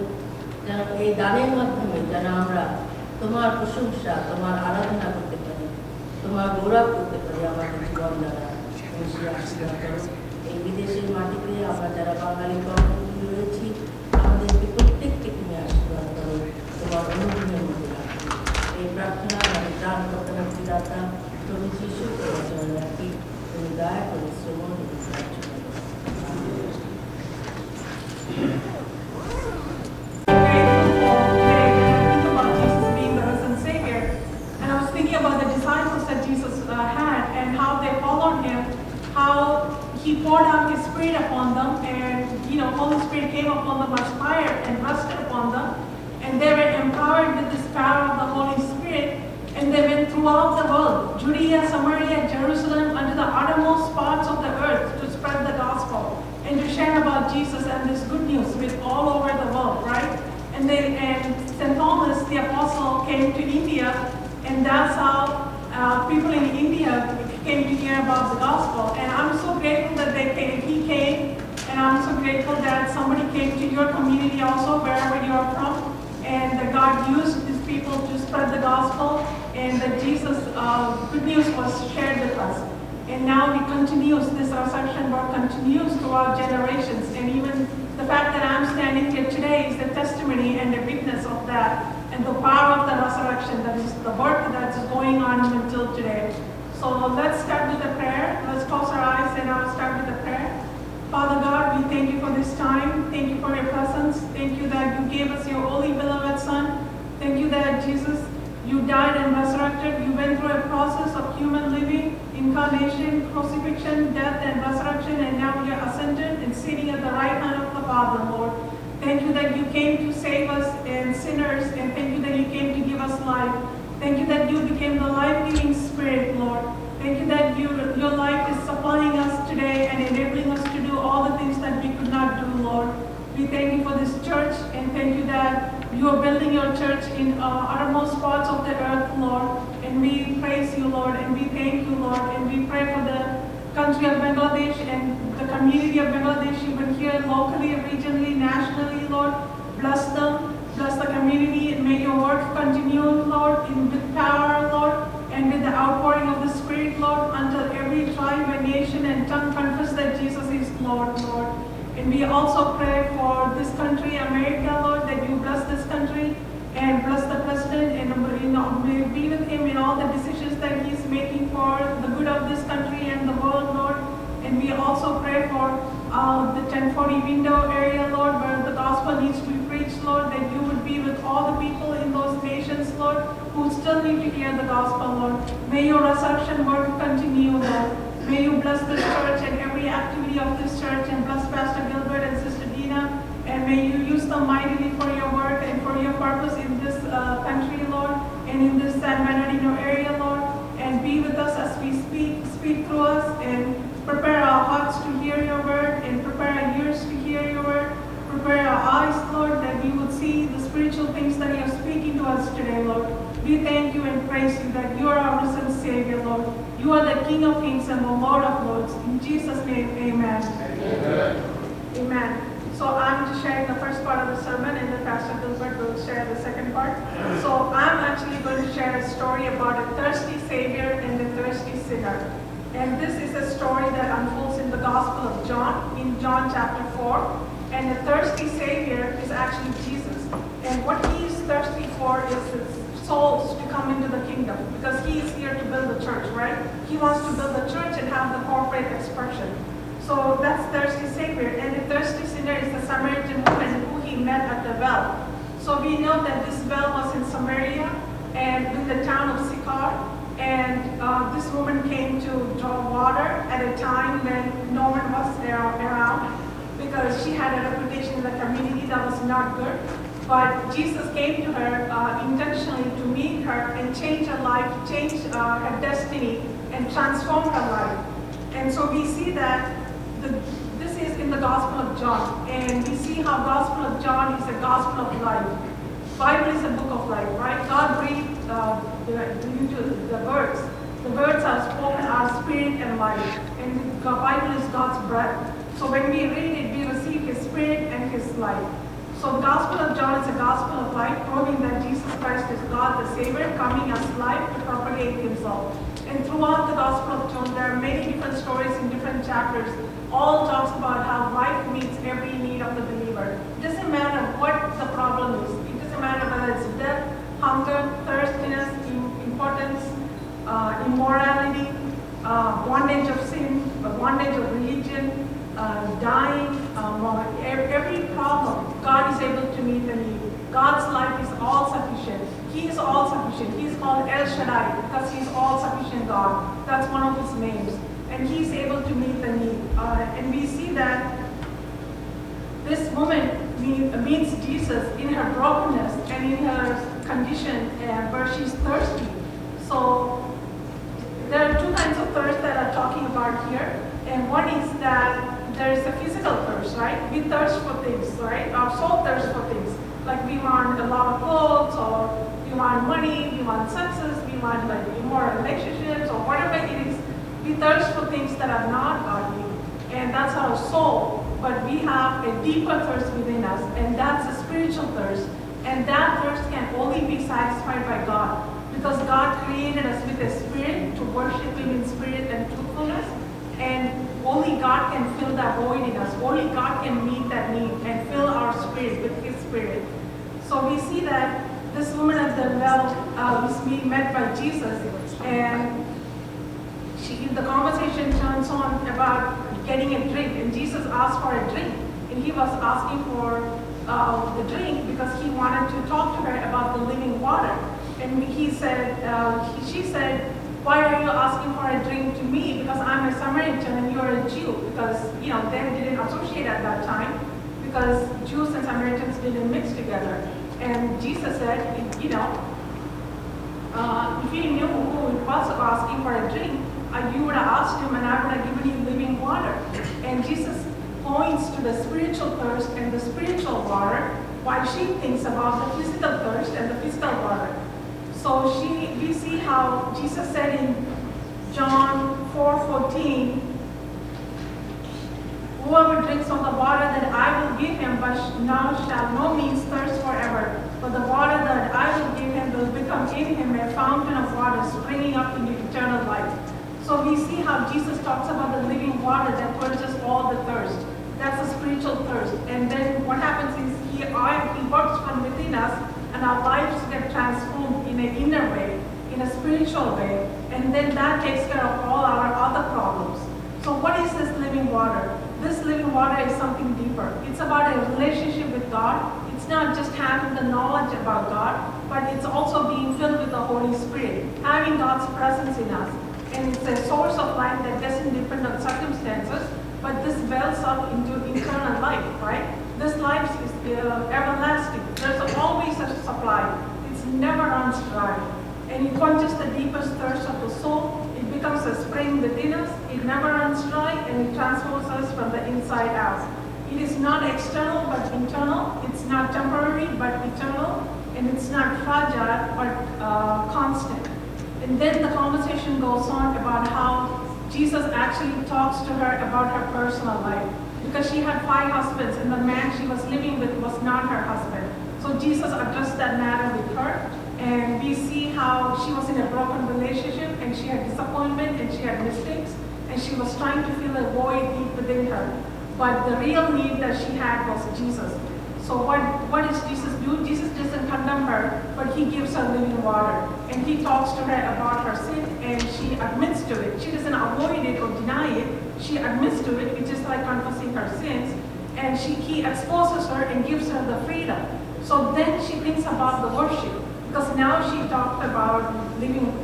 যেন এই দানের মাধ্যমে যেন আমরা তোমার প্রশংসা, তোমার আরাধনা করতে পারি, তোমার গৌরব করতে পারি আমাদের জীবন দ্বারা। তুমি সেই আশীর্বাদ করো। এই বিদেশের মাটিতে আমরা যারা বাঙালি কমিউনিটি রয়েছি আমাদেরকে প্রত্যেককে তুমি আশীর্বাদ করো, তোমার অনুগ্রহের মধ্যে রাখো। এই প্রার্থনা আমাদের প্রাণ কর্তা দাতা প্রভু যিশু তোমার জন্য রাখি, তুমি দয়া করে শ্রবণ এবং সাহায্য করো।
How he poured out his spirit upon them, and Holy Spirit came upon them as fire and rested upon them, and they were empowered with this power of the Holy Spirit, and they went throughout the world, Judea, Samaria, Jerusalem, unto the uttermost parts of the earth, to spread the gospel and to share about Jesus and this good news with all over the world, right? And St. Thomas the apostle came to India, and that's how people in India came to hear about the gospel. And I'm so grateful that he came, and I'm so grateful that somebody came to your community also, wherever you are from, and that God used these people to spread the gospel, and that Jesus' good news was shared with us. And now it continues, this resurrection work continues throughout generations, and even the fact that I'm standing here today is the testimony and the witness of that, and the power of the resurrection, that is the work that's going on until today. So let's start with a prayer. Let's close our eyes and I'll start with a prayer. Father God, we thank you for this time. Thank you for your presence. Thank you that you gave us your only beloved Son. Thank you that Jesus, you died and resurrected. You went through a process of human living, incarnation, crucifixion, death and resurrection, and now you're ascended and sitting at the right hand of the Father, Lord. Thank you that you came to save us and sinners, and thank you that you came to give us life. Thank you that you became the life-giving Spirit, Lord. Thank you that your life is supplying us today and enabling us to do all the things that we could not do, Lord. We thank you for this church, and thank you that you are building your church in uttermost parts of the earth, Lord. And we praise you, Lord, and we thank you, Lord, and we pray for the country of Bangladesh and the community of Bangladesh, even here locally, regionally, nationally, Lord. Bless them. Bless the community, and may your work continue, Lord, with power, Lord, and with the outpouring of the Spirit, Lord, until every tribe and nation and tongue confess that Jesus is Lord, Lord. And we also pray for this country, America, Lord, that you bless this country and bless the president, and may be with him in all the decisions that he's making for the good of this country and the world, Lord. And we also pray for the 1040 window area, Lord, where the gospel needs to be preached, Lord, that you would be with all the people in those nations, Lord, who still need to hear the gospel, Lord. May your resurrection work continue, Lord. May you bless this church and every activity of this church, and bless Pastor Gilbert and Sister Dina, and may you use them mightily for your work and for your purpose in this country, Lord, and in this San Bernardino area, Lord, and be with us as we speak through us, and prepare our hearts to hear your word, and prepare our ears to hear your word. Prepare our eyes, Lord, that we would see the spiritual things that you are speaking to us today, Lord.
We thank you and praise you that you are our risen Savior, Lord. You are the King of Kings and the Lord of Lords. In Jesus' name, amen. Amen. So I'm just sharing the first part of the sermon, and then Pastor Gilbert will share the second part. So I'm actually going to share a story about a thirsty Savior and a thirsty sinner. And this is a story that unfolds in the Gospel of John, in John chapter 4. And the thirsty Savior is actually Jesus. And what he is thirsty for is his souls to come into the kingdom, because he is here to build the church, right? He wants to build the church and have the corporate expression. So that's thirsty Savior. And the thirsty sinner is the Samaritan woman who he met at the well. So we know that this well was in Samaria and in the town of Sychar. And this woman came to draw water at a time when no one was around, because she had a reputation in the community that was not good. But Jesus came to her intentionally to meet her and change her life, change her destiny, and transform her life. And so we see that this is in the Gospel of John. And we see how Gospel of John is a gospel of life. Bible is a book of life, right? God breathed the words. The words are spoken, are spirit and life. And the Bible is God's breath. So when we read it, we receive His spirit and His life. So the Gospel of John is a gospel of life, proving that Jesus Christ is God the Savior, coming as life to propagate Himself. And throughout the Gospel of John, there are many different stories in different chapters. All talks about how life meets every need of the believer. It doesn't matter what the problem is. It doesn't matter whether it's death, hunger, thirstiness, impotence, immorality, bondage of sin, bondage of religion, dying, every problem, God is able to meet the need. God's life is all sufficient. He is all sufficient. He is called El Shaddai because He is all sufficient God. That's one of His names. And He is able to meet the need. And we see that this woman meets Jesus in her brokenness and in her condition where she's thirsty. So there are two kinds of thirst that I'm talking about here. And one is that there is a physical thirst, right? We thirst for things, right? Our soul thirsts for things. Like we want a lot of clothes, or we want money, we want success, we want like immoral relationships, or whatever it is. We thirst for things that are not godly. And that's our soul. But we have a deeper thirst within us, and that's a spiritual thirst. And that thirst can only be satisfied by God. Because God created us with a spirit to worship Him in spirit and truthfulness. And only God can fill that void in us. Only God can meet that need and fill our spirit with His spirit. So we see that this woman at the well is being met by Jesus, and the conversation turns on about getting a drink, and Jesus asked for a drink, and he was asking for the drink because he wanted to talk to her about the living water. And she said, "Why are you asking for a drink to me? Because I'm a Samaritan and you are a Jew." Because, they didn't associate at that time, because Jews and Samaritans didn't mix together. And Jesus said, if you knew who it was asking for a drink, you would have asked him and I would have given you living water. And Jesus points to the spiritual thirst and the spiritual water, while she thinks about the physical thirst and the physical water. So we see how Jesus said in John 4:14, "Whoever drinks of the water that I will give him, but now shall no means thirst forever. But the water that I will give him will become in him a fountain of water springing up into eternal life." So we see how Jesus talks about the living water that quenches all the thirst. That's a spiritual thirst. And then what happens is He works from within us, and our lives get transformed in an inner way, in a spiritual way. And then that takes care of all our other problems. So what is this living water? This living water is something deeper. It's about a relationship with God. It's not just having the knowledge about God, but it's also being filled with the Holy Spirit, having God's presence in us. And it's a source of life that doesn't depend on circumstances, but this wells up into eternal life, right? This life is everlasting. There's always a supply. It's never runs dry. And it quenches the deepest thirst of the soul. It becomes a spring within us. It never runs dry, and it transforms us from the inside out. It is not external, but internal. It's not temporary, but eternal. and it's not fragile, but constant. And then the conversation goes on about how Jesus actually talks to her about her personal life, because she had 5 husbands, and the man she was living with was not her husband. So Jesus addressed that matter with her, and we see how she was in a broken relationship, and she had disappointment, and she had mistakes, and she was trying to fill a void deep within her. But the real need that she had was Jesus. So what does Jesus do? Jesus doesn't condemn her, but he gives her living water. And he talks to her about her sin, and she admits to it. She doesn't avoid it or deny it. She admits to it, which is like confessing her sins. And he exposes her and gives her the freedom. So then she thinks about the worship. Because now she talked about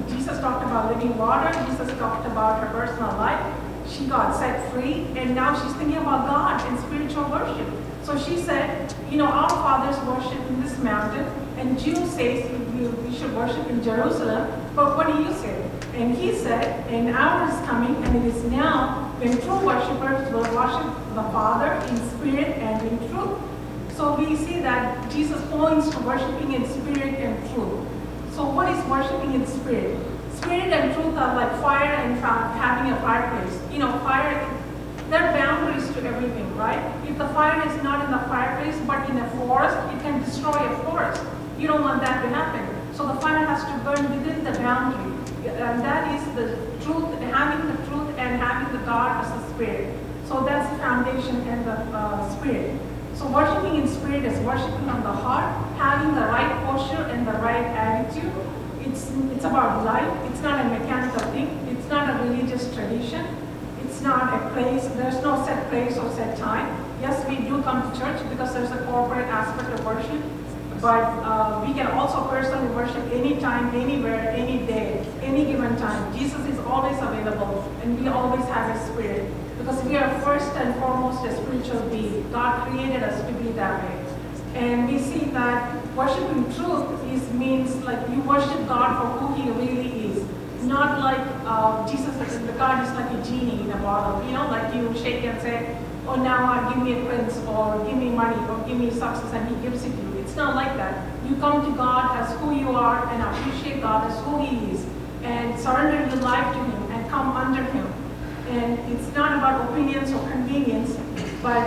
Jesus talked about living water. Jesus talked about her personal life. She got set free, and now she's thinking about God and spiritual worship. So she said, our fathers worship in this mountain, and Jude says we should worship in Jerusalem, but what do you say? And he said, an hour is coming, and it is now, when true worshipers will worship the Father in spirit and in truth. So we see that Jesus points to worshiping in spirit and truth. So what is worshiping in spirit? Spirit and truth are like fire and having a fireplace. Fire, there are boundaries to everything, right? If the fire is not in the fireplace but in a forest, it can destroy a forest. You don't want that to happen. So the fire has to burn within the boundary. And that is the truth, having the truth and having the God as a spirit. So that's the foundation and the spirit. So worshiping in spirit is worshiping from the heart, having the right posture and the right attitude. It's about life. It's not a mechanical thing. It's not a religious tradition. It's not a place. There's no set place or set time. Yes, we do come to church because there's a corporate aspect of worship. But we can also personally worship anytime, anywhere, any day, any given time. Jesus is always available, and we always have His Spirit. Because we are first and foremost a spiritual being. God created us to be that way. And we see that worshiping truth means like you worship God for who He really is. Not like Jesus, the God is like a genie in a bottle. Like you shake and say, oh, now give me a prince, or give me money, or give me success, and He gives it to you. It's not like that. You come to God as who you are and appreciate God as who He is, and surrender your life to Him and come under Him. And it's not about opinions or convenience, but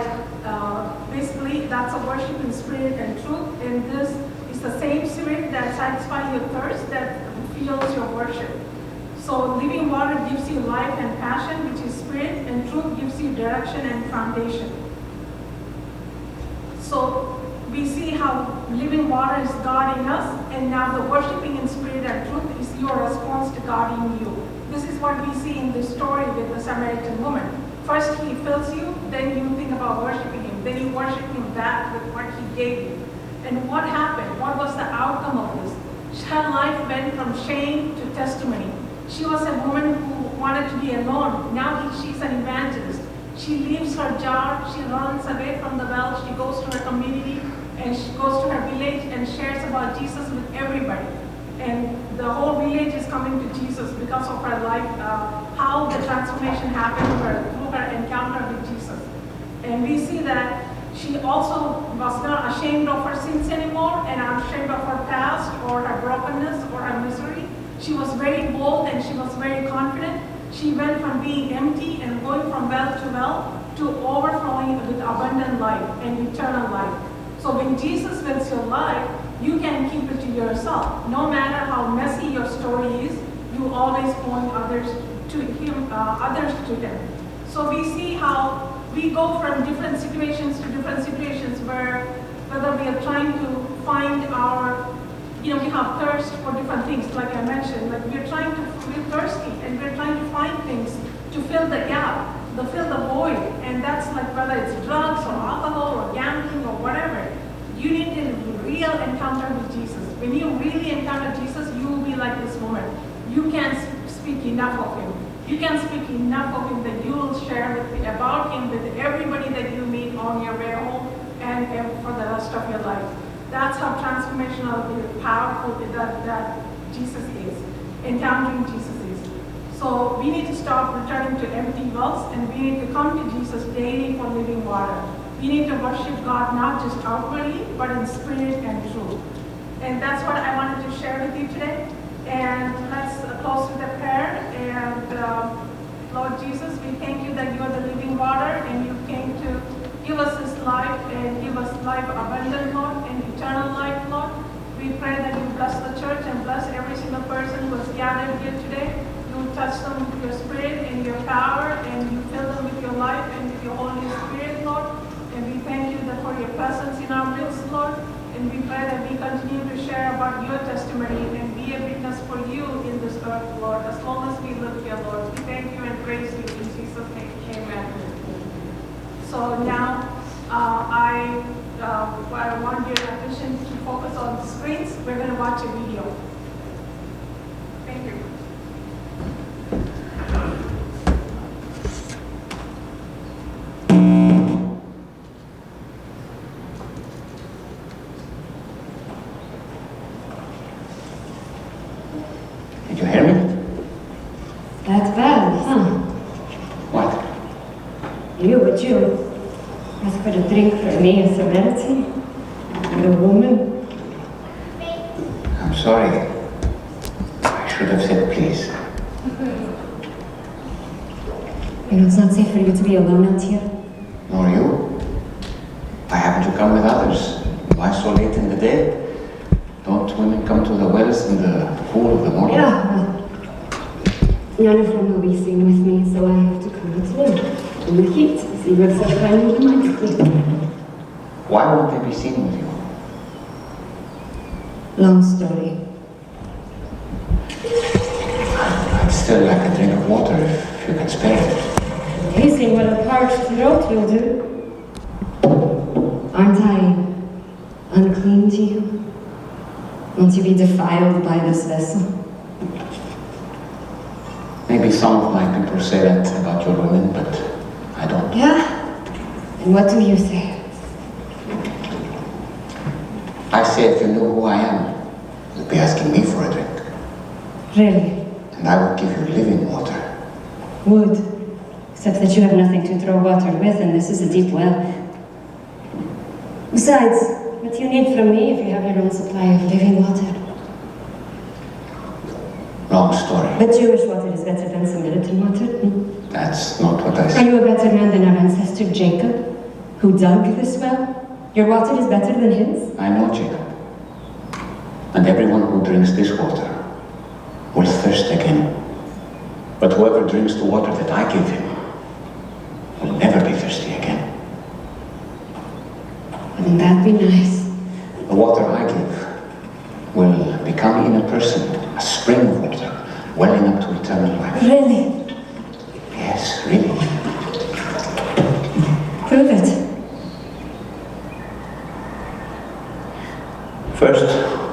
basically that's a worship in spirit and truth. And this is the same spirit that satisfies your thirst, that fuels your worship. So living water gives you life and passion, which is spirit, and truth gives you direction and foundation. So we see how living water is God in us, and now the worshiping in spirit and truth is your response to God in you. This is what we see in this story with the Samaritan woman. First He fills you, then you think about worshiping Him, then you worship Him back with what He gave you. And what happened? What was the outcome of this? Her life went from shame to testimony. She was a woman who wanted to be alone. Now she's an evangelist. She leaves her job, she runs away from the well, she goes to her community, and she goes to her village and shares about Jesus with everybody. And the whole village is coming to Jesus because of her life, how the transformation happened to her through her encounter with Jesus. And we see that she also was not ashamed of her sins anymore, and ashamed of her past or her brokenness or her misery. She was very bold and she was very confident. She went from being empty and going from well to overflowing with abundant life and eternal life. So when Jesus fills your life, you can keep it to yourself. No matter how messy your story is, you always point others to Him. So we see how we go from different situations to different situations where whether we are trying to find our, we have thirst for different things, like I mentioned, like we're thirsty and we're trying to find things to fill the gap, to fill the void, and that's like whether it's drugs or alcohol or gambling or whatever. You need a real encounter with Jesus. When you really encounter Jesus, you will be like this woman. You can't speak enough of Him. You can speak enough of Him that you will share about Him with everybody that you meet on your way home and for the rest of your life. That's how transformational, powerful that Jesus is, encountering Jesus is. So we need to stop returning to empty wells, and we need to come to Jesus daily for living water. We need to worship God not just outwardly, but in spirit and truth. And that's what I wanted to share with you today. And let's close with a prayer. And Lord Jesus, we thank you that you are the living water and you came to give us this life and give us life abundant, Lord, and eternal life, Lord. We pray that you bless the church and bless every single person who has gathered here today. You touch them with your spirit and your power, and you fill them with your life and with your Holy Spirit, Lord. And we thank you that for your presence in our midst, Lord. And we pray that we continue to share about your testimony and be a witness for you in this earth, Lord, as long as we live here, Lord. We thank you and praise you in Jesus' name. Amen. So now, I want your attention to focus on the screens. We're going to watch a video. Thank you.
Did you hear me?
That's bad, huh?
What?
You, a Jew, ask for a drink for me, a Samaritan, and a woman.
I'm sorry. I should have said please.
You know, it's not safe for you to be alone out here.
Nor you. Why haven't you come with others? Why so late in the day? Don't women come to the wells in the cool of the morning?
Yeah, well, none of them will be seen with me, so I have to come alone. In the heat, see what such kind of reminds me.
Why won't they be seen with you?
Long story.
I'd still like a drink of water if you can spare it.
Tasting what a parched throat will do. Aren't I unclean to you? Won't you be defiled by this vessel?
Maybe some of my people say that about your women, but I don't.
Yeah? And what do you say?
I say if you knew who I am, you'd be asking me for a drink.
Really?
And I would give you living water.
Would. Except that you have nothing to draw water with, and this is a deep well. Besides, what do you need from me if you have your own supply of living water?
Long story.
But Jewish water is better than Samaritan water. Hmm?
That's not what I
Are
said.
you a better man than our ancestor Jacob, who dug this well? Your water is better than his?
I know Jacob. And everyone who drinks this water will thirst again. But whoever drinks the water that I give him will never be thirsty again.
Wouldn't that be nice?
The water I give will become in a person a spring of water, welling up to eternal life.
Really?
Yes, really.
Prove it.
First,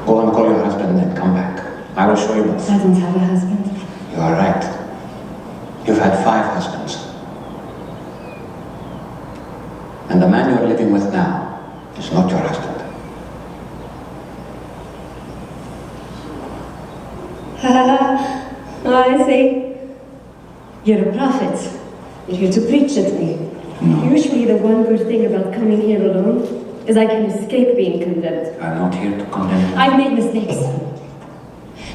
go and call your husband and come back. I will show you both.
I don't have a husband.
You are right. You've had 5 husbands. And the man you're living with now is not your husband.
Oh, I see. You're a prophet. You're here to preach at me.
No.
Usually the one good thing about coming here alone is I can escape being condemned.
I'm not here to condemn you.
I've made mistakes.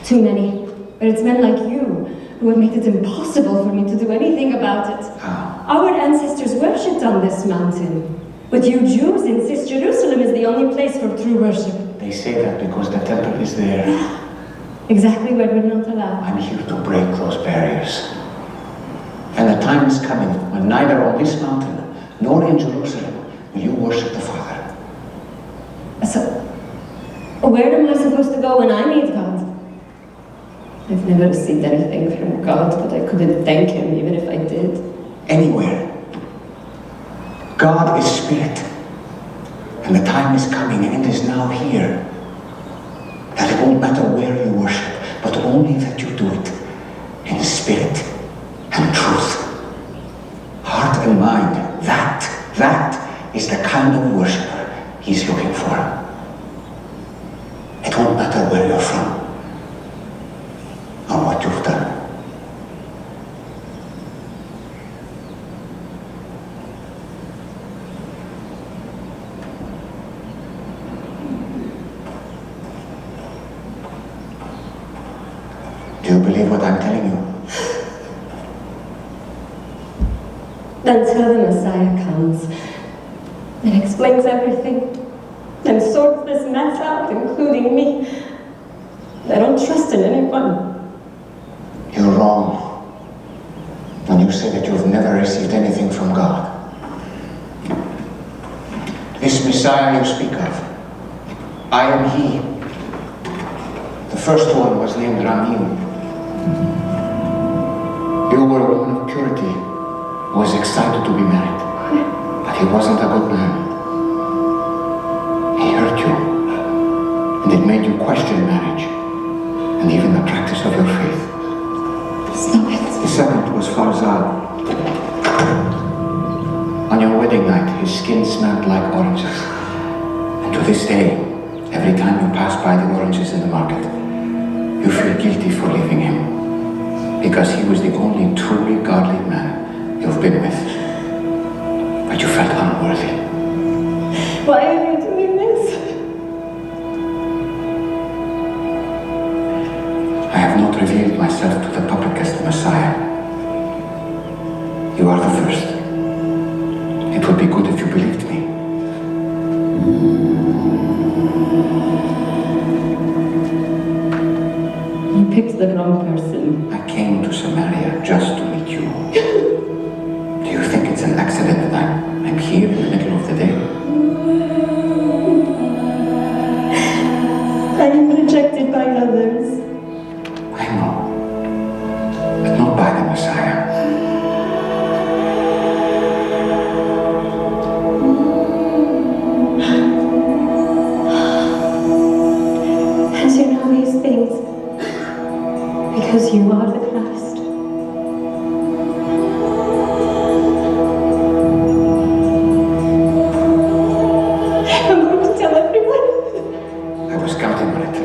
Too many. But it's men like you who have made it impossible for me to do anything about it.
How?
Our ancestors worshipped on this mountain. But you Jews insist Jerusalem is the only place for true worship.
They say that because the temple is there.
Exactly where we're not allowed.
I'm here to break those barriers. And the time is coming when neither on this mountain nor in Jerusalem will you worship the Father.
So, where am I supposed to go when I need God? I've never received anything from God, but I couldn't thank Him even if I did.
Anywhere. God is spirit. And the time is coming, and it is now here, that it won't matter where you worship, but only that you do it in spirit and truth. Heart and mind, that is the kind of worshiper He's looking for. It won't matter where you're from or what you've done. Do you believe what I'm telling you?
Until the Messiah comes and explains everything and sorts this mess out, including me, I don't trust in anyone.
You're wrong when you say that you've never received anything from God. This Messiah you speak of, I am He. The first one was named Ramil. You were a woman of purity who was excited to be married, but he wasn't a good man. He hurt you, and it made you question marriage and even the practice of your faith.
Stop it.
The second was Farzad. On your wedding night, his skin smelled like oranges. And to this day, every time you pass by the oranges in the market, you feel guilty for leaving him, because he was the only truly godly man you've been with. But you felt unworthy.
Why are you doing this?
I have not revealed myself to the public as the Messiah. You are the first. It would be good if you believed me.
You picked the wrong person.
I came to Samaria just to meet you. Do you think it's an accident that I'm here in the middle of the day?
I am rejected by others.
I know, but not by the Messiah.
And you know these things because you are the Christ. I'm going to tell everyone.
I was counting on it.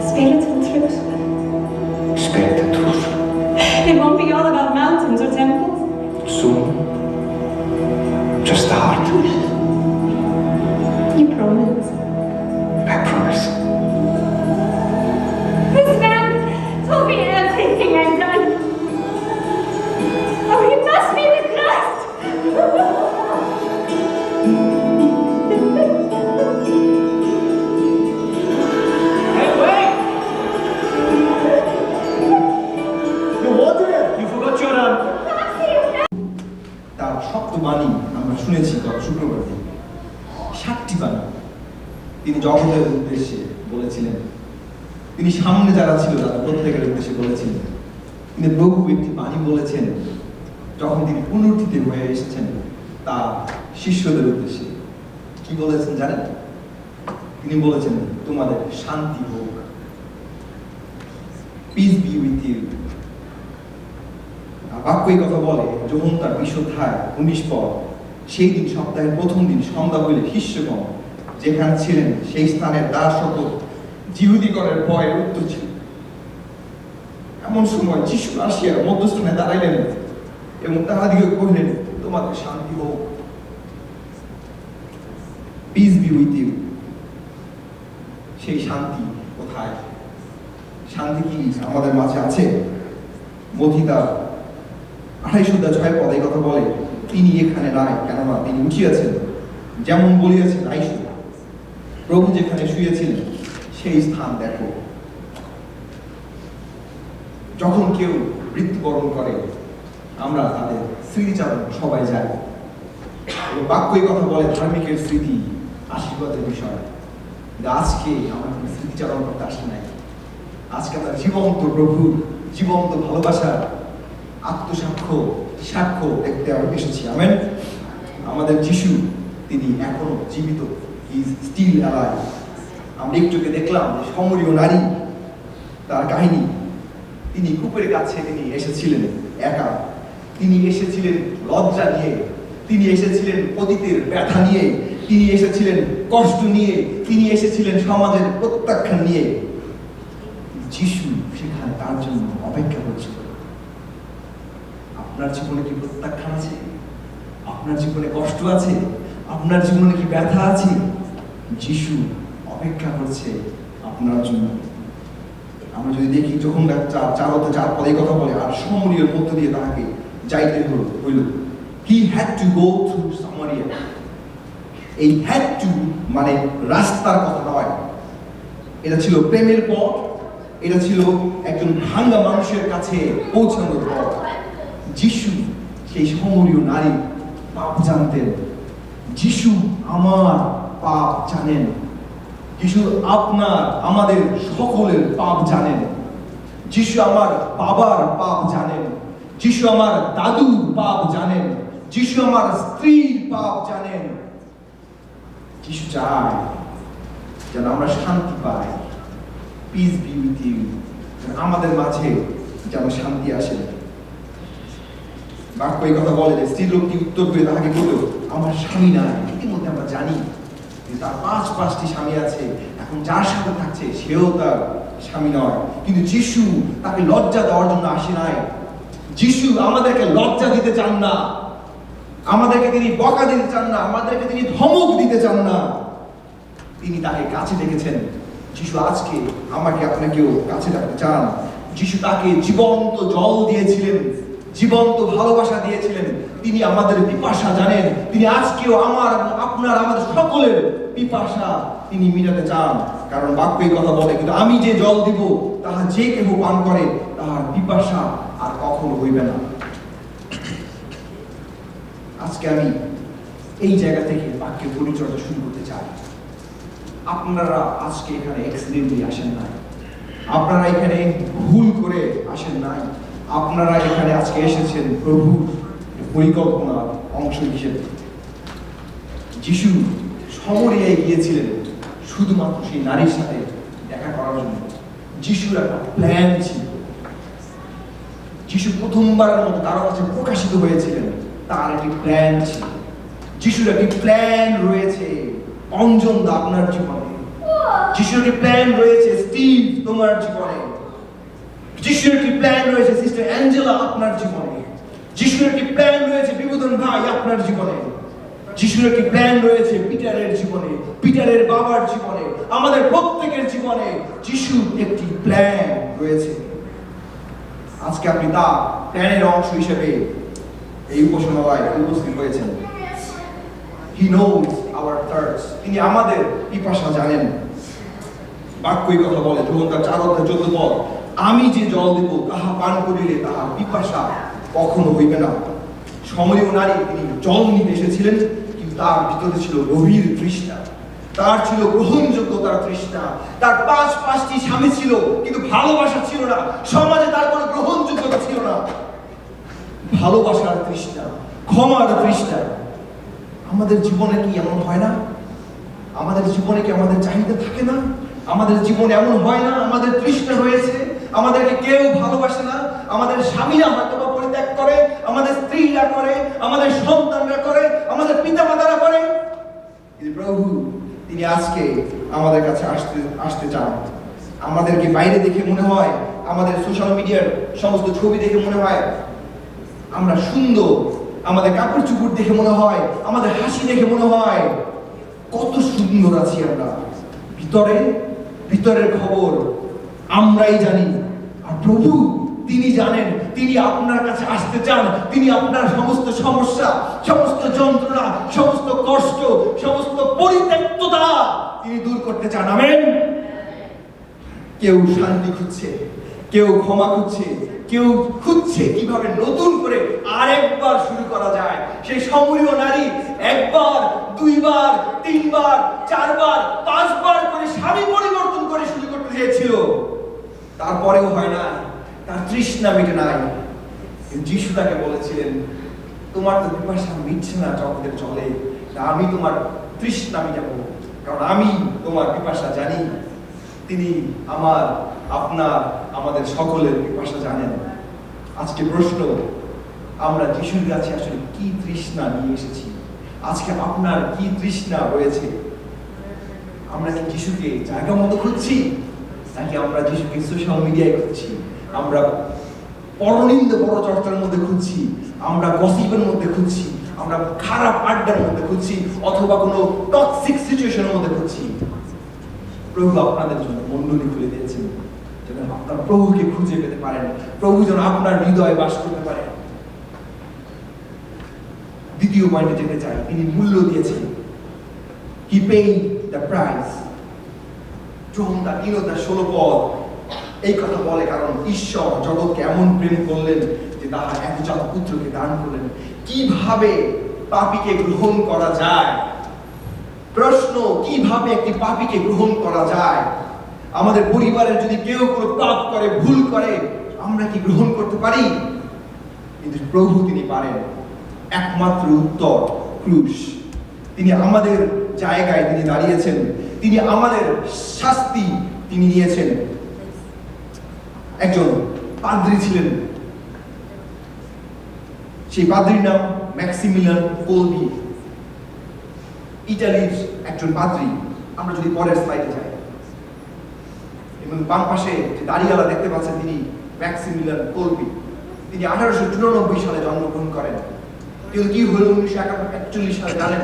Spirit and truth.
Spirit and truth.
It won't be all about mountains or temples.
Soon, just the heart.
You promise.
I promise.
This man told me everything I've done. Oh, he must be the Christ.
Hey, wait! You wanted it. You forgot your
তার সপ্ত বাণী আমরা শুনেছি গত শুক্রবার দিন। 7টি বাণী তিনি জগতের উদ্দেশ্যে বলেছিলেন। তিনি সামনে যারা ছিল তাদের প্রত্যেকের উদ্দেশ্যে বলেছিলেন। তিনি প্রভু একটি বাণী বলেছেন যখন তিনি পুনরুত্থিত হয়ে এসেছেন তার শিষ্যদের উদ্দেশ্যে। কি বলেছেন জানেন? তিনি বলেছেন তোমাদের শান্তি হোক, পিস বি উইথ ইউ। বাক্যই কথা বলে যখন তার বিশুদ্ধায় 19 পদ, সেই দিন সপ্তাহের প্রথম দিন সন্ধ্যা হইলে শিষ্যগণ যেখানে ছিলেন সেই স্থানের দ্বার সকল জিহুদীগণের ভয়ে উত্তর ছিল। এমন সময় যিশু আসিয়া মধ্যস্থানে দাঁড়াইলেন এবং তাহাদিগকে কহিলেন তোমাদের শান্তি হোক, পিস বি উইথ ইউ। সেই শান্তি কোথায়? শান্তি কি আমাদের মাঝে আছে? মথিতা 28:6 পদে কথা বলে তিনি এখানে নাই, কেননা তিনি উঠিয়াছেন, যেমন বলিয়াছেন আইসু। প্রভু যেখানে শুয়েছিলেন সেই স্থান দেখো। যখন কেউ মৃত্যুবরণ করে আমরা তাদের স্মৃতিচারণ সবাই যাই। এবং বাক্যই কথা বলে ধার্মিকের স্মৃতি আশীর্বাদের বিষয়। কিন্তু আজকে আমরা কোনো স্মৃতিচারণ করতে আসি নাই। আজকে আমরা জীবন্ত প্রভুর জীবন্ত ভালোবাসার আত্মসাক্ষ্য সাক্ষ্য দেখতে আমরা এসেছি। আমেন। আমাদের যিশু তিনি এখনো জীবিত, হি ইজ স্টিল অ্যালাইভ। আমরা একটুকে দেখলাম যে সমরীয় নারী তার কাহিনী। তিনি কূপের কাছে তিনি এসেছিলেন একা, তিনি এসেছিলেন লজ্জা নিয়ে, তিনি এসেছিলেন অতীতের ব্যথা নিয়ে, তিনি এসেছিলেন কষ্ট নিয়ে, তিনি এসেছিলেন সমাজের প্রত্যাখ্যান নিয়ে। যিশু সেখানে তার জন্য অপেক্ষা করছিল। আপনার জীবনে কি প্রত্যাখ্যান আছে? আপনার জীবনে কষ্ট আছে? আপনার জীবনে কি ব্যথা আছে? যিশু অপেক্ষা করছে আপনার জন্য। আমরা যদি দেখি যখন চার পদে কথা বলে আর সমরীয়ের মধ্য দিয়ে তাহাকে যাইতে হইল। He had to go through samaria. এই হ্যাড টু মানে রাস্তার কথা নয়, এটা ছিল প্রেমের পথ, এটা ছিল একজন ভাঙ্গা মানুষের কাছে পৌঁছানোর পথ। যিশু সেই সমরীয় নারী পাপ জানতেন। যিশু আমার পাপ জানেন। যিশু আপনার আমাদের সকলের পাপ জানেন। যিশু আমার বাবার পাপ জানেন। যিশু আমার দাদুর পাপ জানেন। যিশু আমার স্ত্রীর পাপ জানেন। যিশু চায় যেন আমরা শান্তি পাই। Peace be with you. আমাদের মাঝে যেন শান্তি আসে। বাক্য এই কথা বলে যে স্ত্রী লোকটি উত্তর করে তাহাকে বলল, আমার স্বামী নাই। ইতিমধ্যে আমরা জানি যে তার পাঁচটি স্বামী আছে, এখন যার সাথে থাকছে সেও তার স্বামী নয়। কিন্তু যিশু তাকে লজ্জা দেওয়ার জন্য আসে নাই। যিশু আমাদেরকে লজ্জা দিতে চান না, আমাদেরকে তিনি বকা দিতে চান না, আমাদেরকে তিনি ধমক দিতে চান না। তিনি তাকে কাছে ডেকেছেন। যিশু আজকে আমাকে আপনাকেও কাছে রাখতে চান। যিশু তাকে জীবন্ত জল দিয়েছিলেন, জীবন্ত ভালোবাসা দিয়েছিলেন। তিনি আমাদের পিপাসা জানেন। তিনি আজকেও আমার আপনার আমাদের সকলের পিপাসা তিনি মিটাতে চান। কারণ বাক্যই কথা বলে, কিন্তু আমি যে জল দিব তাহা যে কেহ পান করে তাহার পিপাসা আর কখনো হইবে না। আজকে আমি এই জায়গা থেকে বাক্যের পরিচর্যা শুরু করতে চাই। আপনারা আজকে এখানে অ্যাক্সিডেন্টলি আসেন নাই, আপনারা এখানে ভুল করে আসেন নাই, আপনারা এখানে আজকে এসেছেন প্রভুর পরিকল্পনার অংশ হিসেবে। যিশু সমরিয়ায় গিয়েছিলেন শুধুমাত্র সেই নারীর সাথে দেখা করার জন্য। যিশুর একটা প্ল্যান ছিল। যিশু প্রথমবারের মতো কারো কাছে প্রকাশিত হয়েছিলেন, তার একটি প্ল্যান ছিল। যিশুর একটি প্ল্যান রয়েছে অঞ্জন দা আপনার জীবনে। যিশুর একটি প্ল্যান রয়েছে স্টিভ তোমার জীবনে। যিশুর একটি প্ল্যান রয়েছে সিস্টার অ্যাঞ্জেলা আপনার জীবনে। যিশুর একটি প্ল্যান রয়েছে বিবোধন ভাই আপনার জীবনে। যিশুর একটি প্ল্যান রয়েছে পিটারের জীবনে, পিটারের বাবার জীবনে, আমাদের প্রত্যেকের জীবনে যিশুর একটি প্ল্যান রয়েছে। আজকে আপনি তা প্ল্যানের অংশ হিসেবে এই উপাসনালয়ে উপস্থিত হয়েছেন। He knows our thirst. তিনি আমাদের পিপাসা জানেন। বাক্যই কথা বলে যখন তার 4:14 আমি যে জল দেব তাহা পান করিলে তাহার পিপাসা কখনো হইবে না। সমরীয় নারী তিনি জল নিতে এসেছিলেন, কিন্তু তার ভিতরে ছিল গভীর তৃষ্ণা। তার ছিল গ্রহণযোগ্যতার তৃষ্ণা। তার পাঁচটি স্বামী ছিল, কিন্তু ভালোবাসা ছিল না। সমাজে তার কোনো গ্রহণযোগ্যতা ছিল না। ভালোবাসার তৃষ্ণা, ক্ষমার তৃষ্ণা। আমাদের জীবনে কি এমন হয় না? আমাদের জীবনে কি আমাদের চাহিদা থাকে না? আমাদের জীবনে এমন হয় না আমাদের তৃষ্ণা রয়েছে, আমাদেরকে কেউ ভালোবাসে না, আমাদের স্বামীরা হয়তো বা পরিত্যাগ করে, আমাদের স্ত্রীরা করে, আমাদের সন্তানরা করে, আমাদের পিতামাতারা করে। কিন্তু প্রভু তিনি আজকে আমাদের কাছে আসতে চান। আমাদেরকে বাইরে দেখে মনে হয়, আমাদের সোশ্যাল মিডিয়ার সমস্ত ছবি দেখে মনে হয় আমরা সুন্দর, আমাদের কাপড় চুপড় দেখে মনে হয়, আমাদের হাসি দেখে মনে হয় কত সুন্দর আছি আমরা। ভিতরের খবর আমরাই জানি। আর প্রভু তিনি জানেন। তিনি আপনার কাছে আসতে চান। তিনি আপনার সমস্ত সমস্যা, সমস্ত যন্ত্রণা, সমস্ত কষ্ট, সমস্ত পরিত্যক্ততা তিনি দূর করতে চান। আমেন। কেউ শান্তি খুঁজছে, কেউ ক্ষমা খুঁজছে, কেউ খুঁজছে কিভাবে নতুন করে আরেকবার শুরু করা যায়। সেই সমরীয় নারী একবার, দুইবার, তিনবার, চারবার, পাঁচবার করে স্বামী পরিবর্তন করে শুরু করতে চেয়েছিল, তারপরেও হয় না। তার তৃষ্ণা মিটে নাই। যিশু তাকে বলেছিলেন, তোমার তো পিপাসা মিটছে না জগতের জলে, আমি তোমার তৃষ্ণা মিটাবো, কারণ আমি তোমার পিপাসা জানি। তিনি আমার, আপনার, আমাদের সকলের পিপাসা জানেন। আজকে প্রশ্ন, আমরা যিশুর কাছে আসলে কি তৃষ্ণা নিয়ে এসেছি? আজকে আপনার কি তৃষ্ণা রয়েছে? আমরা কি যিশুকে জায়গা মতো খুঁজছি, নাকি আমরা যিশুকে সোশ্যাল মিডিয়ায় খুঁজছি? আমরা পরনিন্দ বড় চর্চার মধ্যে খুঁজছি, আমরা গসিপের মধ্যে খুঁজছি, আমরা খারাপ আড্ডার মধ্যে খুঁজছি, অথবা কোনো টক্সিক সিচুয়েশনের মধ্যে খুঁজছি? প্রভু আপনাদের জন্য মণ্ডলী খুলে দিয়েছেন, যেন আপনারা আপনার প্রভুকে খুঁজে পেতে পারেন, প্রভু যেন আপনার হৃদয়ে বাস করতে পারেন। দ্বিতীয় পয়েন্টে যেতে চাই, তিনি মূল্য দিয়েছেন। He paid the price. যোহন 3:16 পদ এই কথা বলে, কারণ ঈশ্বর জগৎকে এমন প্রেম করলেন যে তাহার একজাত পুত্রকে দান করলেন। কিভাবে পাপীকে গ্রহণ করা যায়? প্রশ্ন, কিভাবে একটি পাপীকে গ্রহণ করা যায়? আমাদের পরিবারের যদি কেউ কোনো পাপ করে, ভুল করে, আমরা কি গ্রহণ করতে পারি? কিন্তু প্রভু তিনি পারেন। একমাত্র উত্তর ক্রুশ। তিনি আমাদের জায়গায় তিনি দাঁড়িয়েছেন, তিনি আমাদের শাস্তি তিনি নিয়েছেন। একজন পাদ্রী ছিলেন, সেই পাদ্রীর নাম ম্যাক্সিমিলিয়ান কোলবি, ইটালির একজন পাদ্রী। আমরা যদি পরের স্লাইডে যাই, এবং বাম পাশে যে দাড়িওয়ালা দেখতে পাচ্ছেন তিনি ম্যাক্সিমিলিয়ান কোলবি। তিনি 1894 সালে জন্মগ্রহণ করেন। কিন্তু কি হলো 1941 সালে জানেন?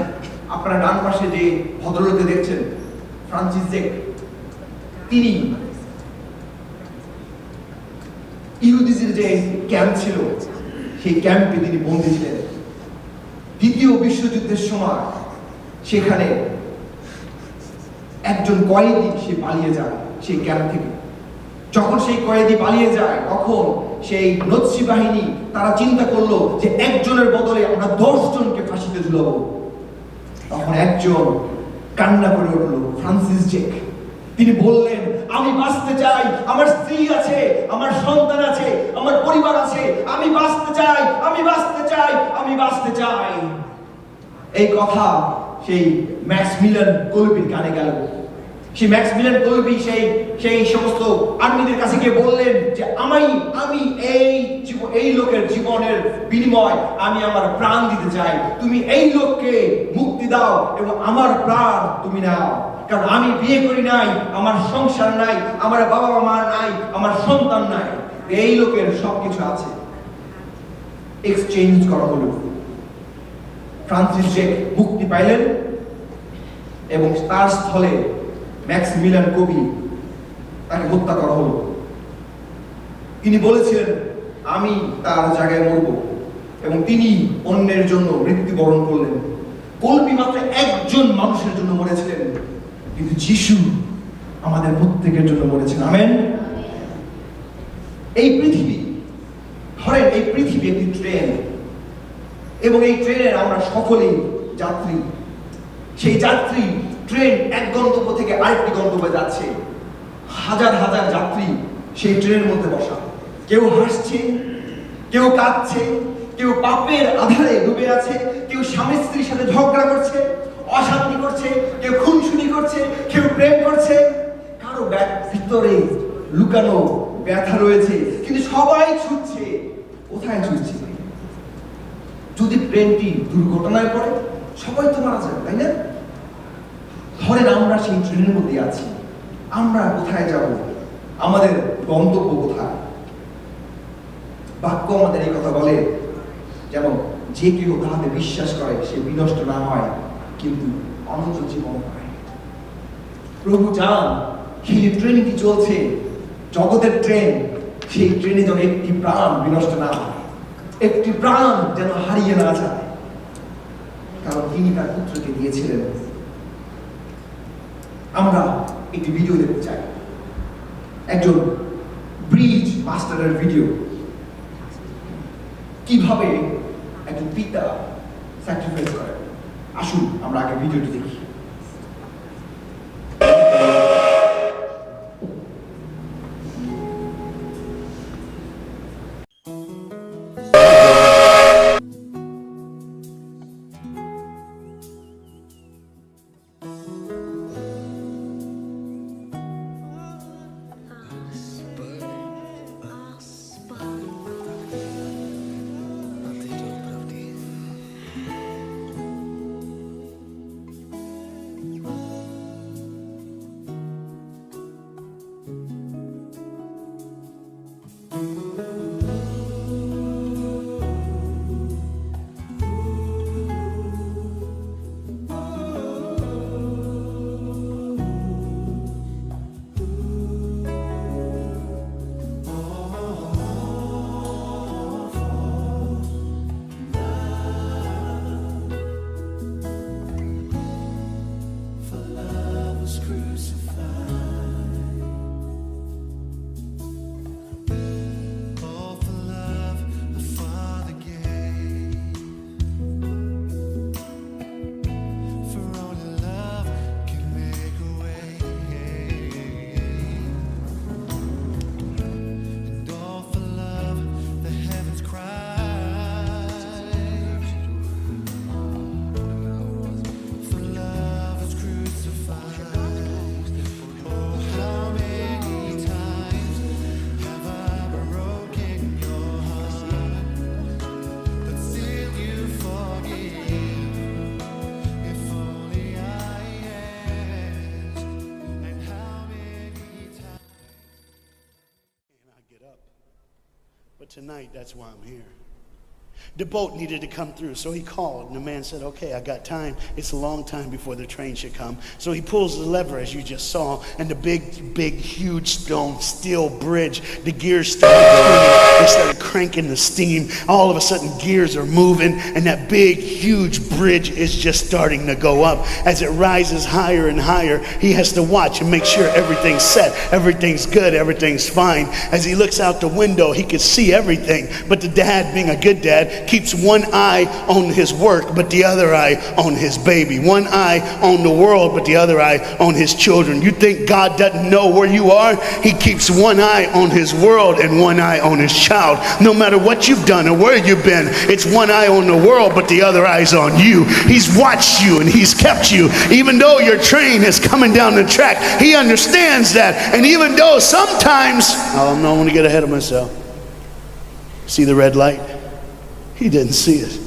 আপনারা ডান পাশে যে ভদ্রলোককে দেখছেন, ফ্রান্সিস জেক, তিনি ইহুদিদের যে ক্যাম্প ছিল সেই ক্যাম্পে তিনি বন্দী ছিলেন। দ্বিতীয় বিশ্বযুদ্ধের সময় সেখানে একজন কয়েদি সে পালিয়ে যায় সেই ক্যাম্প থেকে। যখন সেই কয়েদি পালিয়ে যায়, তখন সেই নৎসি বাহিনী তারা চিন্তা করলো যে একজনের বদলে আমরা 10 জনকে ফাঁসিতে ঝুলাবো। তখন একজন কান্না করে উঠল, ফ্রান্সিস জেক। তিনি বললেন, আমি বাঁচতে চাই, আমার স্ত্রী আছে, আমার সন্তান আছে, আমার পরিবার আছে, আমি বাঁচতে চাই, আমি বাঁচতে চাই, আমি বাঁচতে চাই। এই কথা সেই ম্যাক্সমিলিয়ান কোলবির কানে গেল। সেই ম্যাক্সমিলিয়ান কোলবি সেই সমস্ত আর্মিদের কাছে গিয়ে বললেন যে আমি এই লোকের জীবনের বিনিময় আমি আমার প্রাণ দিতে চাই। তুমি এই লোককে মুক্তি দাও এবং আমার প্রাণ তুমি নাও, কারণ আমি বিয়ে করি নাই, আমার সংসার নাই, আমার বাবা মা নাই, আমার সন্তান নাই, এই লোকের সবকিছু আছে। এক্সচেঞ্জ করা হলো। ফ্রান্সিস জেক মুক্তি পাইলেন এবং তার স্থলে ম্যাক্সিমিলিয়ান কোলবি তাকে হত্যা করা হলো। তিনি বলেছিলেন আমি তার জায়গায় মরব, এবং তিনি অন্যের জন্য মৃত্যুবরণ করলেন। কোলবি মাত্র একজন মানুষের জন্য মরেছিলেন, কিন্তু যিশু আমাদের প্রত্যেকের জন্য মরেছেন। আমেন। এই পৃথিবী, ধরেন এই পৃথিবী একটি ট্রেন, এবং এই ট্রেনের আমরা সকলেই যাত্রী। সেই যাত্রী ট্রেন এক গন্তব্য থেকে আরেকটি গন্তব্যে যাচ্ছে। হাজার হাজার যাত্রী সেই ট্রেনের মধ্যে বসা। কেউ হাসছে, কেউ কাঁদছে, কেউ পাপের আধারে ডুবে আছে, কেউ স্বামী স্ত্রীর সাথে ঝগড়া করছে, অশান্তি করছে, কেউ খুনসুনি করছে, কেউ প্রেম করছে, কারো ভিতরে লুকানো ব্যথা রয়েছে, কিন্তু সবাই ছুটছে। কোথায় ছুটছে? যদি ট্রেনটি দুর্ঘটনায় পড়ে সবাই তো মারা যাবে, তাই না? ধরেন আমরা সেই ট্রেনের মধ্যে আছি, আমরা কোথায় যাব? আমাদের গন্তব্য কোথায়? বাক্য আমাদের এই কথা বলে, যেন যে কেউ তাহাতে বিশ্বাস করে সে বিনষ্ট না হয়, কিন্তু অনন্ত জীবন পায়। প্রভু চান সেই ট্রেনটি চলছে, জগতের ট্রেন, সেই ট্রেনে যেন একটি প্রাণ বিনষ্ট না হয়, একটি প্রাণ যেন হারিয়ে না যায়, কারণ তিনি তার পুত্রকে দিয়েছিলেন। আমরা একটি ভিডিও দেখতে চাই, একজন ব্রিজ মাস্টারের ভিডিও, কিভাবে একজন পিতা স্যাক্রিফাইস করে। আসুন আমরা আগে ভিডিওটি দেখি।
get up. But tonight, that's why I'm here. The boat needed to come through, so he called, and the man said, okay, I got time. It's a long time before the train should come. So he pulls the lever, as you just saw, and the big, huge stone steel bridge, the gears started turning. They started cranking the steam. All of a sudden, gears are moving, and that big, huge bridge is just starting to go up. As it rises higher and higher, he has to watch and make sure everything's set, everything's good, everything's fine. As he looks out the window, he can see everything, but the dad, being a good dad, keeps one eye on his work, but the other eye on his baby. One eye on the world, but the other eye on his children. You think God doesn't know where you are? He keeps one eye on his world and one eye on his child. No matter what you've done or where you've been, it's one eye on the world, but the other eye's on you. He's watched you and he's kept you. Even though your train is coming down the track, he understands that. And even though sometimes, I don't want to get ahead of myself. See the red light? He didn't see it.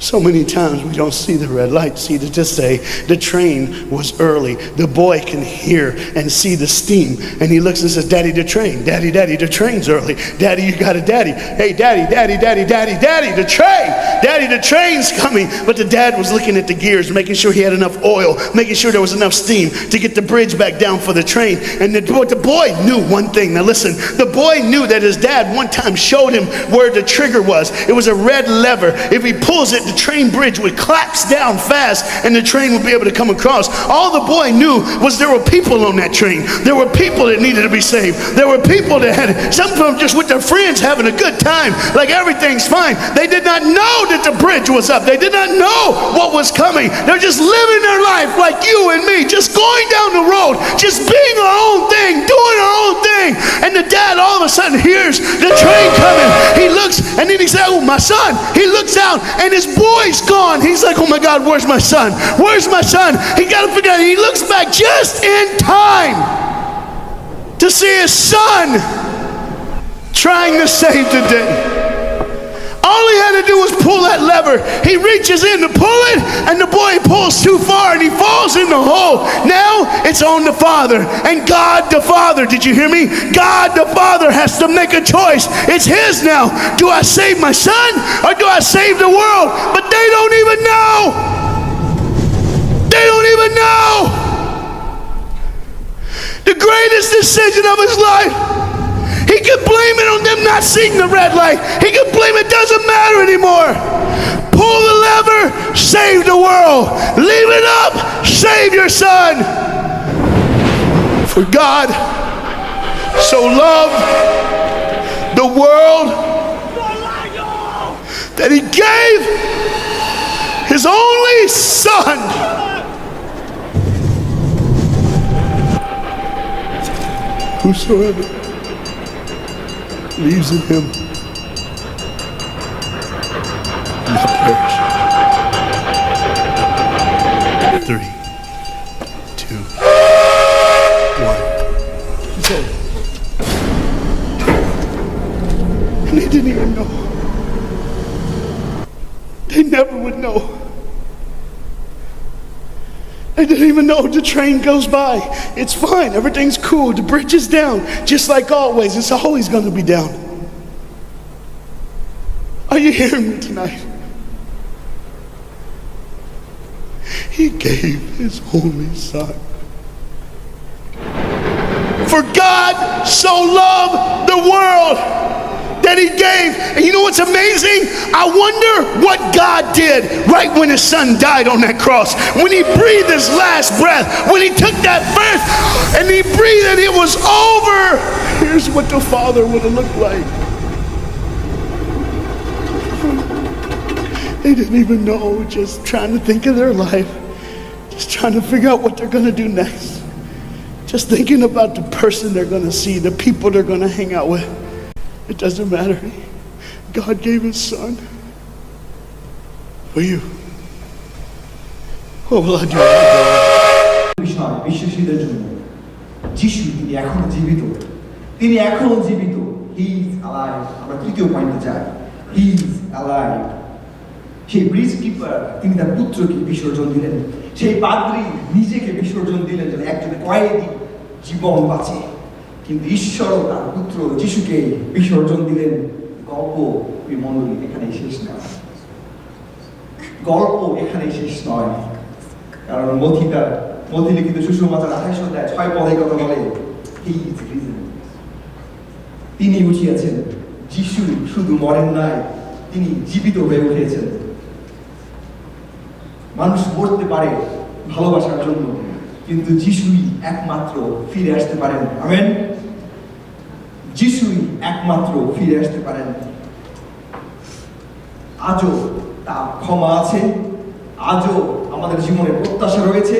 So many times we don't see the red light. See, to just say the train was early. The boy can hear and see the steam. And he looks and says, Daddy, the train. Daddy, the train's early. Daddy, you got a daddy. Hey, Daddy, the train. Daddy, the train's coming. But the dad was looking at the gears, making sure he had enough oil, making sure there was enough steam to get the bridge back down for the train. And the boy knew one thing. Now listen, the boy knew that his dad one time showed him where the trigger was. It was a red lever. If he pulls it, the train bridge would collapse down fast and the train would be able to come across. All the boy knew was there were people on that train. There were people that needed to be saved. There were people that had, some of them just with their friends having a good time, like everything's fine. They did not know that the bridge was up. They did not know what was coming. They're just living their life like you and me, just going down the road, just being our own thing, doing our own thing. And the dad all of a sudden hears the train coming. He looks and then he says, oh, my son. He looks out and his boy's gone. He's like, oh my God, where's my son? Where's my son? He got to figure out. He looks back just in time to see his son trying to save the day. All he had to do was pull that lever. He reaches in to pull it, and the boy pulls too far, and he falls in the hole. Now it's on the father, and God the Father, did you hear me? God the Father has to make a choice. It's his now. Do I save my son, or do I save the world? But they don't even know. They don't even know. The greatest decision of his life, he could blame it on them not seeing the red light. He could blame it doesn't matter anymore. Pull the lever, save the world. Leave it up, save your son. For God so loved the world that he gave his only son. Whosoever believes in him will not perish. 3, 2, 1. Go. And they didn't even know. They never would know. They didn't even know. The train goes by. It's fine. Everything's cool. The bridge is down. Just like always. It's always going to be down. Are you hearing me tonight? He gave his only son. For God so loved the world that he gave. And you know what's amazing? I wonder what God did right when his son died on that cross. When he breathed his last breath, when he took that breath and he breathed and it was over. Here's what the Father would have looked like. They didn't even know, just trying to think of their life, just trying to figure out what they're going to do next. Just thinking about the person they're going to see, the people they're going to hang out with. It doesn't matter. God gave his son for you. What will I do?
বিষয় বিশ্বাসীদের জন্য যিশু তিনি এখনো জীবিত। তিনি এখনো জীবিত। He is alive. আমরা তৃতীয় পয়েন্টে যাই। He is alive. সেই ব্রিজ কিপার তিনি তার পুত্রকে বিসর্জন দিলেন। সেই পাদ্রী নিজেকে বিসর্জন দিলেন যেন একজন কয়েদি জীবন বাঁচে। কিন্তু ঈশ্বরও তার পুত্র যিশুকে বিসর্জন দিলেন। গল্প মণ্ডলী এখানেই শেষ নয়, গল্প এখানেই শেষ নয়, কারণ মথি লিখিত সুসমাচার 28 অধ্যায় 6 পদে কথা বলে, He is risen. তিনি উঠিয়াছেন। যিশু শুধু মরেন নাই, তিনি জীবিত হয়ে উঠেছেন। মানুষ মরতে পারে ভালোবাসার জন্য, কিন্তু যিশুই একমাত্র ফিরে আসতে পারেন। আমেন। যিশুই একমাত্র ফিরে আসতে পারেন। আজও তার ক্ষমা আছে, আজও আমাদের জীবনে প্রত্যাশা রয়েছে,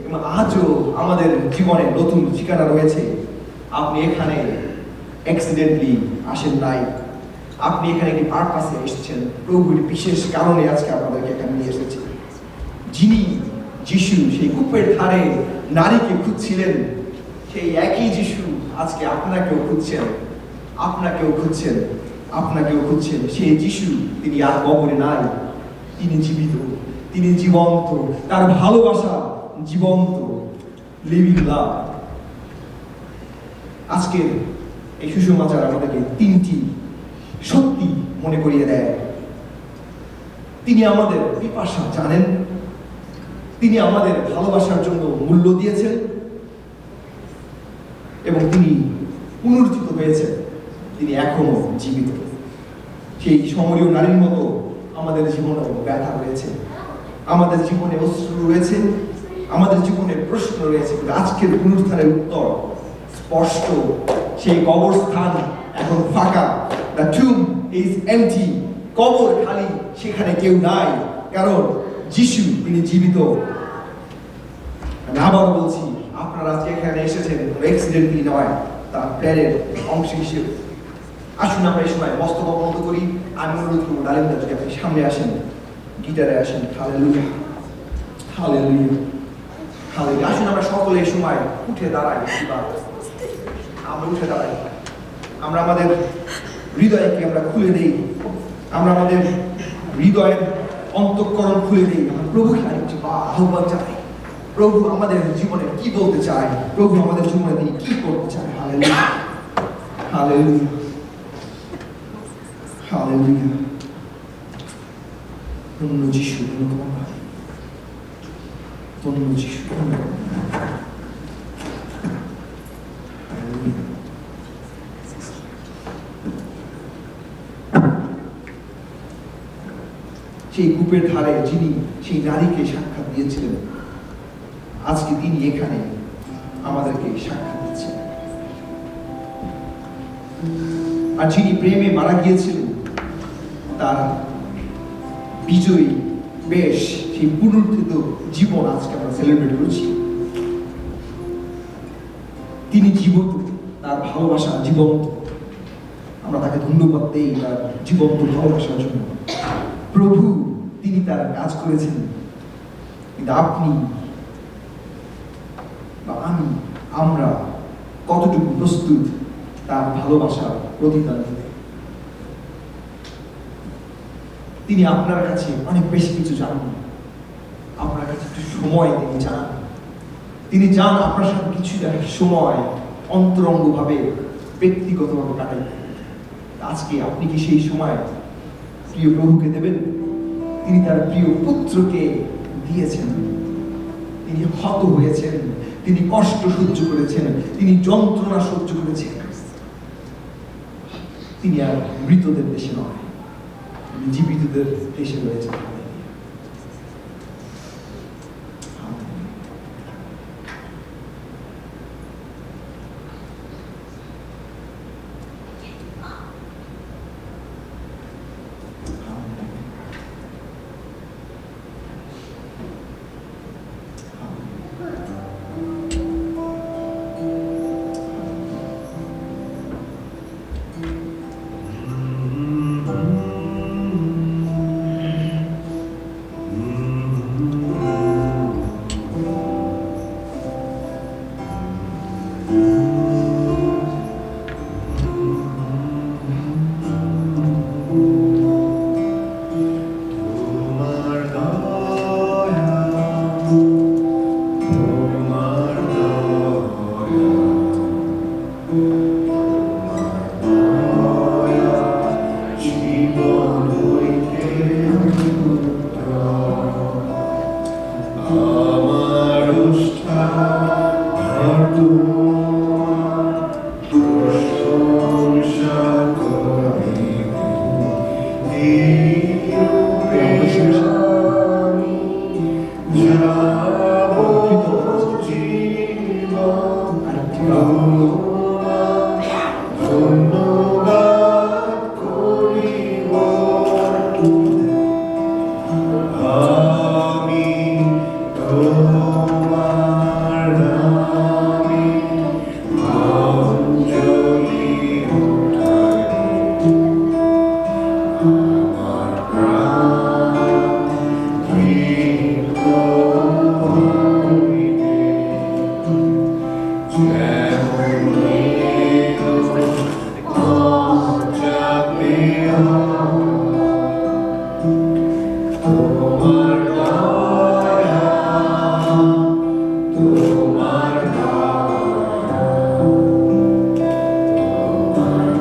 এবং আজও আমাদের জীবনে নতুন ঠিকানা রয়েছে। আপনি এখানে অ্যাক্সিডেন্টলি আসেন নাই, আপনি এখানে একটি পারপাসে এসেছেন। প্রভুর বিশেষ কারণে আজকে আপনাদেরকে এখানে নিয়ে এসেছি। যিনি যিশু সেই কূপের ধারে নারীকে খুঁজছিলেন, সেই একই যিশু আজকে আপনাকেও খুঁজছেন, আপনাকেও খুঁজছেন, আপনাকেও খুঁজছেন। সেই যিশু তিনি আর কবরে নাই, তিনি জীবিত, তিনি জীবন্ত, তার ভালোবাসা জীবন্ত, লিভিং লাভ। আজকের এই সুসমাচার আমাদেরকে 3টি সত্যি মনে করিয়ে দেয়। তিনি আমাদের পিপাসা জানেন, তিনি আমাদের ভালোবাসার জন্য মূল্য দিয়েছেন, এবং তিনি পুনরুত্থিত হয়েছেন, তিনি এখনো জীবিত। সেই সমরীয় নারীর মতো আমাদের জীবনে ব্যথা রয়েছে, আমাদের জীবনে অশ্রু রয়েছে, আমাদের জীবনে প্রশ্ন রয়েছে, কিন্তু আজকের পুনরুত্থানের উত্তর স্পষ্ট। সেই কবরস্থান এখন ফাঁকা, দ্য টুম্ব ইজ এমটি, কবর খালি, সেখানে কেউ নাই, কারণ যিশু তিনি জীবিত। আমি আবার বলছি, আপনারা আজকে এখানে এসেছেন অ্যাক্সিডেন্টলি নয়, তার প্ল্যানের অংশ হিসেবে। আসুন আমরা এই সময় মস্তক অবনত করি। আমি অনুরোধ করবো ডালিমদা যদি আপনি সামনে আসেন, গিটারে আসেন। Hallelujah, hallelujah, hallelujah. আসুন আমরা সকলে এই সময় উঠে দাঁড়াই। আমরা উঠে দাঁড়াই, আমরা আমাদের হৃদয়কে আমরা খুলে দেই, আমরা আমাদের হৃদয়ের অন্তঃকরণ খুলে দেই। আমরা প্রভুকে আরেকটি আহ্বান জানাই, প্রভু আমাদের জীবনে কি বলতে চায়, প্রভু আমাদের জীবনে তিনি কি করতে চায়। Hallelujah, hallelujah, hallelujah. ধন্য যিশু, ধন্যবাদ, ধন্য যিশু, ধন্যবাদ। সেই কূপের ধারে যিনি সেই নারীকে সাক্ষাৎ দিয়েছিলেন, আজকে তিনি এখানে আমাদেরকে সাক্ষাৎ দিচ্ছেন। আর যিনি প্রেমে মারা গিয়েছিলেন, তার বিজয়ী বেশ সেই পুনরুত্থিত জীবন আজকে আমরা সেলিব্রেট করছি। তিনি জীবন্ত, তার ভালোবাসা জীবন্ত। আমরা তাকে ধন্যবাদ দেই তার জীবন্ত ভালোবাসার জন্য। প্রভু তিনি তার কাজ করেছেন, কিন্তু আপনি বা আমি, আমরা কতটুকু প্রস্তুত তার ভালোবাসা প্রতিদান দিতে? তিনি আপনার কাছে অনেক বেশি কিছু জানেন, আপনার কাছে একটু সময় তিনি চান। তিনি চান আপনার সাথে কিছু সময় অন্তরঙ্গভাবে, ব্যক্তিগতভাবে কাটাইতে। আজকে আপনি কি সেই সময় প্রিয় প্রভুকে দেবেন? তিনি তার প্রিয় পুত্রকে দিয়েছেন, তিনি হত হয়েছেন, তিনি কষ্ট সহ্য করেছেন, তিনি যন্ত্রণা সহ্য করেছেন। তিনি আর মৃতদের দেশে নয়, তিনি জীবিতদের দেশে রয়েছেন।
ধন্যবাদ করিব আমি তোমার নামে অঞ্জলি উঠাইব আমার প্রাণ তৃপ্ত হইবে তোমার দয়া তোমার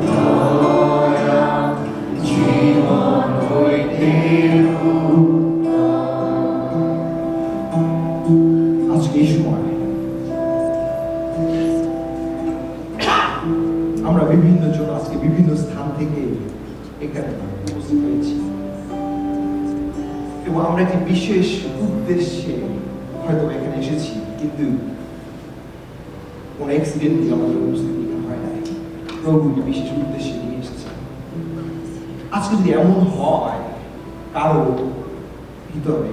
দয়া জীবন হইতে
আজকে এই সময় আমরা বিভিন্ন জন আজকে বিভিন্ন স্থান থেকে এখানে উপস্থিত হয়েছি এবং আমরা একটি বিশেষ উদ্দেশ্যে হয়তো এখানে এসেছি, কিন্তু কোনো অ্যাক্সিডেন্ট আমাদের উপস্থিতি হয় নাই। প্রভু একটি বিশেষ উদ্দেশ্যে নিয়ে এসেছে। আজকে যদি এমন হয় কারো ভিতরে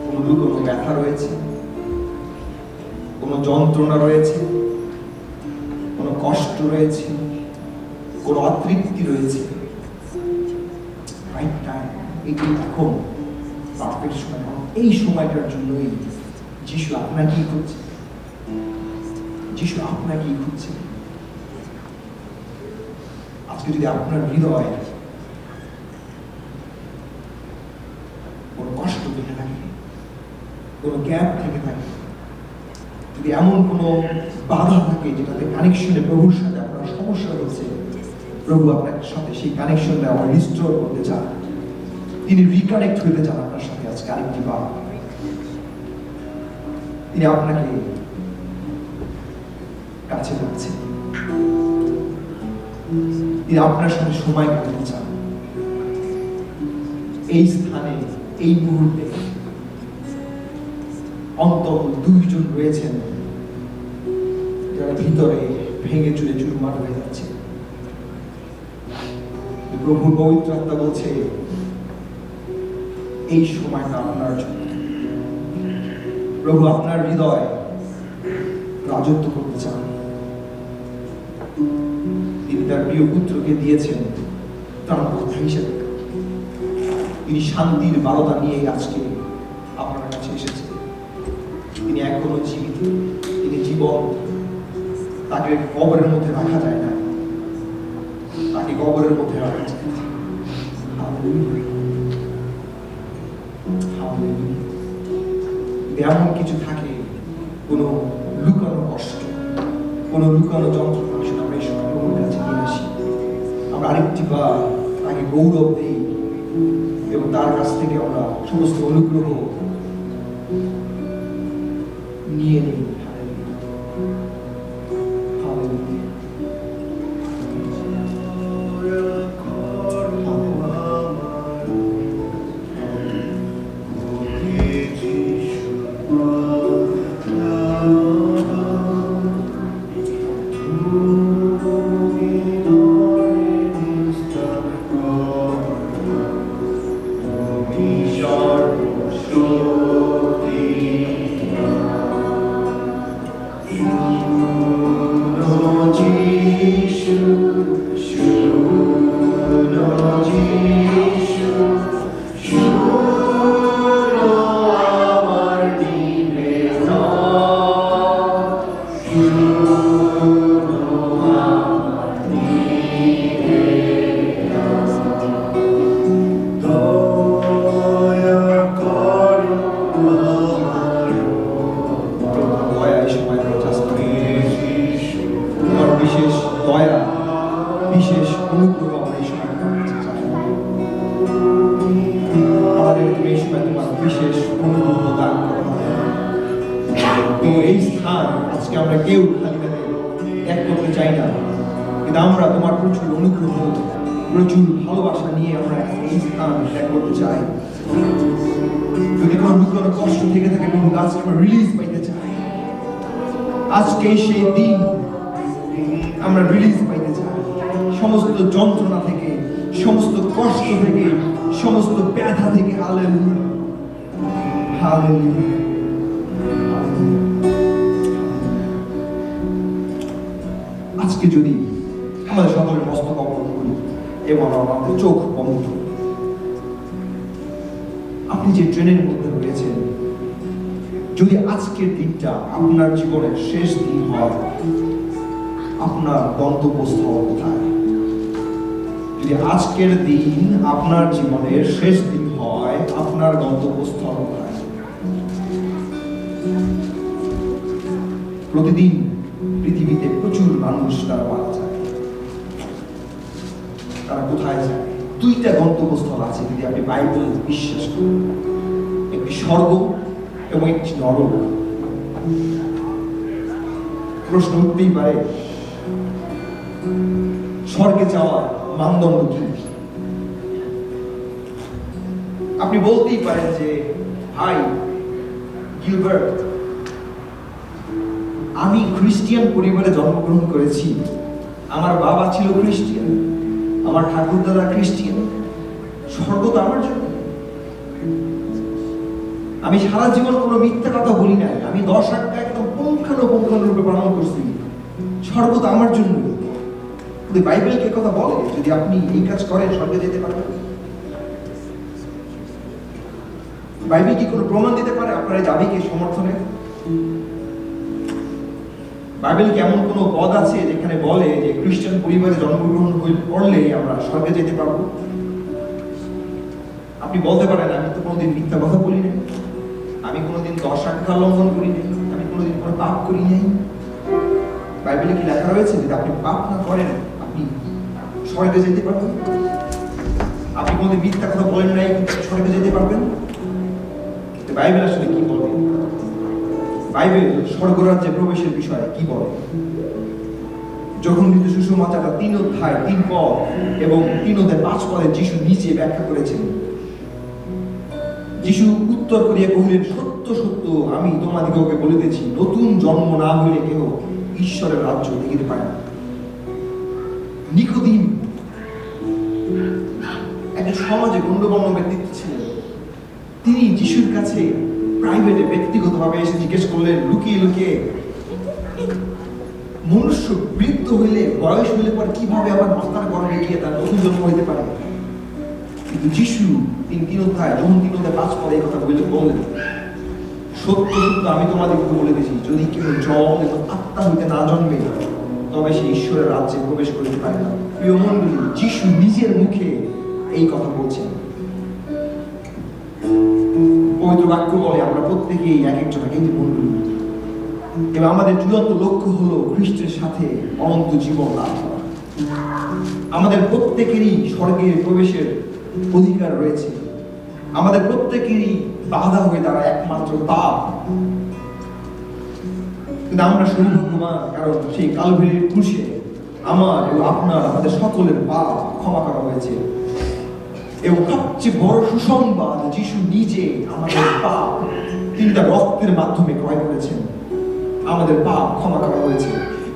কোনো লুকোনো ব্যথা রয়েছে, কোনো যন্ত্রণা রয়েছে, কোনো কষ্ট রয়েছে, কোনো অতৃপ্তি রয়েছে, রাইট টাইম এটি এখন পারফেক্ট সময়। এই সময়টার জন্যই যিশু আপনাকেই খুঁজছে, যিশু আপনাকেই খুঁজছে। আজকে যদি আপনার হৃদয় কোনো কষ্ট থেকে থাকে, কোনো গ্যাপ থেকে থাকে, যদি এমন কোনো বাধা থাকে যেটাতে কানেকশনে প্রভুর সাথে আপনার সমস্যা হচ্ছে, প্রভু আপনার সাথে সেই কানেকশনটা আবার রিস্টোর করতে চান, তিনি রিকানেক্ট হইতে চান আপনার সাথে আজকে আরেকটি বার। তিনি আপনাকে কাছে রাখছেন, তিনি আপনার সাথে সময় কাটাতে চান। এই স্থানে এই মুহূর্তে অন্তত 2 জন রয়েছেন যারা ভিতরে ভেঙে চুরে চুরমার হয়ে যাচ্ছে। প্রভুর পবিত্র আত্মা বলছে এই সময়টা আপনার জন্য। প্রভু আপনার হৃদয় রাজত্ব করতে চান। তিনি তার প্রিয় পুত্রকে দিয়েছেন তার কথা হিসেবে। তিনি শান্তির বারতা নিয়ে আজকে আপনার কাছে এসেছেন। তিনি এখনো জীবিত, তিনি জীবন। তাকে কবরের মধ্যে রাখা যায় না, তাকে কবরের মধ্যে রাখা যায় না। যদি এমন কিছু থাকে, কোনো লুকানো কষ্ট, কোনো লুকানো যন্ত্রণা, সেটা আমরা এই সময় প্রভুর কাছে নিয়ে আসি। আমরা আরেকটি বার তাকে গৌরব দিই এবং তার কাছ থেকে আমরা সমস্ত অনুগ্রহ নিয়ে নিই। এই স্থান আজকে আমরা কেউ খালি হাতে ত্যাগ করতে চাই না, কিন্তু আমরা তোমার প্রচুর অনুগ্রহ, প্রচুর ভালোবাসা নিয়ে আমরা এই স্থান ত্যাগ করতে চাই। যদি কোনো লুকানো কষ্ট থেকে থাকে, কোনো আজকে আমরা রিলিজ পাইতে চাই। আজকে সেই দিন আমরা রিলিজ পাইতে চাই সমস্ত যন্ত্রণা থেকে, সমস্ত কষ্ট থেকে, সমস্ত ব্যথা থেকে। Hallelujah, hallelujah. আজকে যদি আমাদের সকলের মস্তক অবরোধ করি এবং আমাদের চোখ বন্ধ করি, আপনি যে ট্রেনের মধ্যে রয়েছেন, যদি আজকের দিনটা আপনার জীবনের শেষ দিন হয়, আপনার গন্তব্যস্থল কোথায়? যদি আজকের দিন আপনার জীবনের শেষ দিন হয়, আপনার গন্তব্যস্থল কোথায়? প্রতিদিন পৃথিবীতে প্রচুর মানুষ তারা মারা যায়। তারা কোথায় যায়? দুইটা গন্তব্যস্থল আছে যদি আপনি বাইবেল বিশ্বাস করেন, একটি স্বর্গ এবং একটি নরক। প্রশ্ন উঠতেই পারে, স্বর্গে যাওয়ার মানদণ্ড কি? আপনি বলতেই পারেন যে, ভাই গিলবার্ট, আমি খ্রিস্টিয়ান পরিবারে জন্মগ্রহণ করেছি, আমার বাবা ছিল খ্রিস্টিয়ান, আমার ঠাকুরদাদা খ্রিস্টিয়ান, স্বর্গ তো আমার জন্য। আমি সারা জীবন কোনো মিথ্যা কথা বলি নাই, আমি 10 আজ্ঞা একদম পুঙ্খানুপুঙ্খানুরূপে পালন করছি, স্বর্গ তো আমার জন্য। কিন্তু বাইবেল কে কথা বলে যদি আপনি এই কাজ করেন স্বর্গে যেতে পারবেন? বাইবেল কি কোনো প্রমাণ দিতে পারে আপনার এই দাবিকে সমর্থনে? বাইবেল কি এমন কোনো পদ আছে যেখানে বলে যে খ্রিস্টান পরিবারে জন্মগ্রহণ করলে আমরা স্বর্গে যেতে পারবো? আপনি বলতে পারেন, আমি তো কোনোদিন মিথ্যা কথা বলি নাই, আমি কোনোদিন 10 আজ্ঞা লঙ্ঘন করি নাই, আমি কোনোদিন কোনো পাপ করি নাই। বাইবেলে কি লেখা রয়েছে যদি আপনি পাপ না করেন আপনি স্বর্গে যেতে পারবেন? আপনি কোনোদিন মিথ্যা কথা বলেন নাই কিন্তু স্বর্গে যেতে পারবেন? বাইবেল আসলে কি বলে? বাইবেল স্বর্গরাজ্যে প্রবেশের বিষয়ে কি বলে? যখন কিন্তু সুসমাচারটা 3 অধ্যায় 3 পদ এবং 3 অধ্যায় 5 পদে যিশু নিজে ব্যাখ্যা করেছেন। যিশু উত্তর করিয়া কহিলেন, সত্য সত্য আমি তোমাদিগকে বলিতেছি, নতুন জন্ম না হইলে কেহ ঈশ্বরের রাজ্য দেখিতে পায় না। নিকোদিম একটা সমাজে গণ্যমান্য ব্যক্তিত্ব ছিলেন। তিনি যিশুর কাছে প্রাইভেটে ব্যক্তিগতভাবে এসে জিজ্ঞেস করলেন, লুকিয়ে লুকিয়ে, মনুষ্য বৃদ্ধ হইলে, বয়স হইলে পর কিভাবে আবার মাতার গর্ভে গিয়ে তার নতুন জন্ম হইতে পারে? কিন্তু যিশু 3 অধ্যায় 5 পদে এই কথা বললেন, সত্য সত্য আমি তোমাদেরকে বলিতেছি, যদি কেউ জল এবং আত্মা হইতে না জন্মে তবে সে ঈশ্বরের রাজ্যে প্রবেশ করিতে পারে না। প্রিয় মণ্ডলী, যিশু নিজের মুখে এই কথা বলছেন। পবিত্র বাক্য বলে আমরা প্রত্যেকেই এক একজন এক একটি মণ্ডলী, এবং আমাদের চূড়ান্ত লক্ষ্য হলো খ্রিস্টের সাথে অনন্ত জীবন লাভ করা। আমাদের প্রত্যেকেরই স্বর্গের প্রবেশের অধিকার রয়েছে। আমাদের প্রত্যেকেরই বাধা হয়ে দাঁড়ায় একমাত্র পাপ। কিন্তু আমরা সৌভাগ্যবান, কারণ সেই কালভারির ক্রুশে আমার এবং আমাদের সকলের পাপ ক্ষমা করা হয়েছে। এবং সবচেয়ে বড় সুসংবাদ, যিশু নিজে আমাদের পাপ তিনি তার রক্তের মাধ্যমে ক্রয় করেছেন। আমাদের পাপ ক্ষমা করা হয়েছে।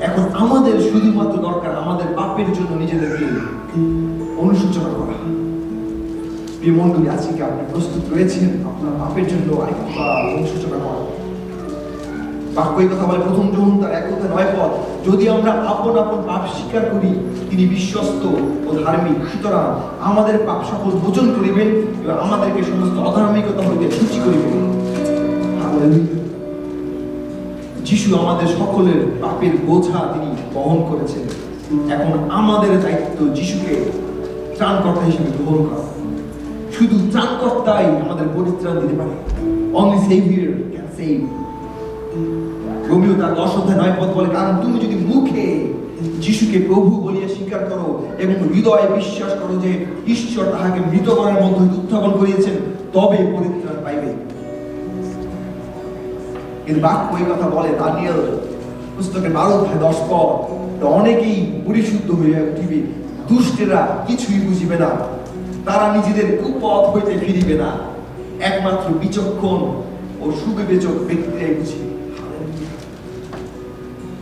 এখন আমাদের শুধুমাত্র দরকার আমাদের পাপের জন্য নিজেদেরকে অনুশোচনা করা। প্রিয় মণ্ডলী, আজকে আপনি প্রস্তুত রয়েছেন আপনার পাপের জন্য আরেকবার অনুশোচনা করা? বাক্য এই কথা বলে, 1 যোহন 1:9 পদ, যদি আমরা আপন আপন পাপ স্বীকার করি তিনি বিশ্বস্ত ও ধার্মিক, সুতরাং আমাদের পাপ সকল মোচন করিবেন এবং আমাদেরকে সমস্ত অধার্মিকতা হইতে সূচি করিবেন। যিশু আমাদের সকলের পাপের বোঝা তিনি বহন করেছেন। এখন আমাদের দায়িত্ব যিশুকে ত্রাণকর্তা হিসেবে গ্রহণ করা। শুধু ত্রাণকর্তাই আমাদের পরিত্রাণ দিতে পারে। Only Savior can save. রোমীয় তার 10:9 পদ বলে, কারণ তুমি যদি মুখে যিশুকে প্রভু বলিয়া স্বীকার করো এবং হৃদয়ে বিশ্বাস করো যে ঈশ্বর তাহাকে মৃতগণের মধ্য হইতে উত্থাপন করিয়েছেন, তবে পরিত্রাণ পাইবে। কিন্তু বাক্য এই কথা বলে, দানিয়েল পুস্তকের 12:10 পদ, অনেকেই পরিশুদ্ধ হইয়া উঠিবে, দুষ্টেরা কিছুই বুঝিবে না, তারা নিজেদের কুপথ হইতে ফিরিবে না, একমাত্র বিচক্ষণ ও সুবিবেচক ব্যক্তিরাই বুঝিবে।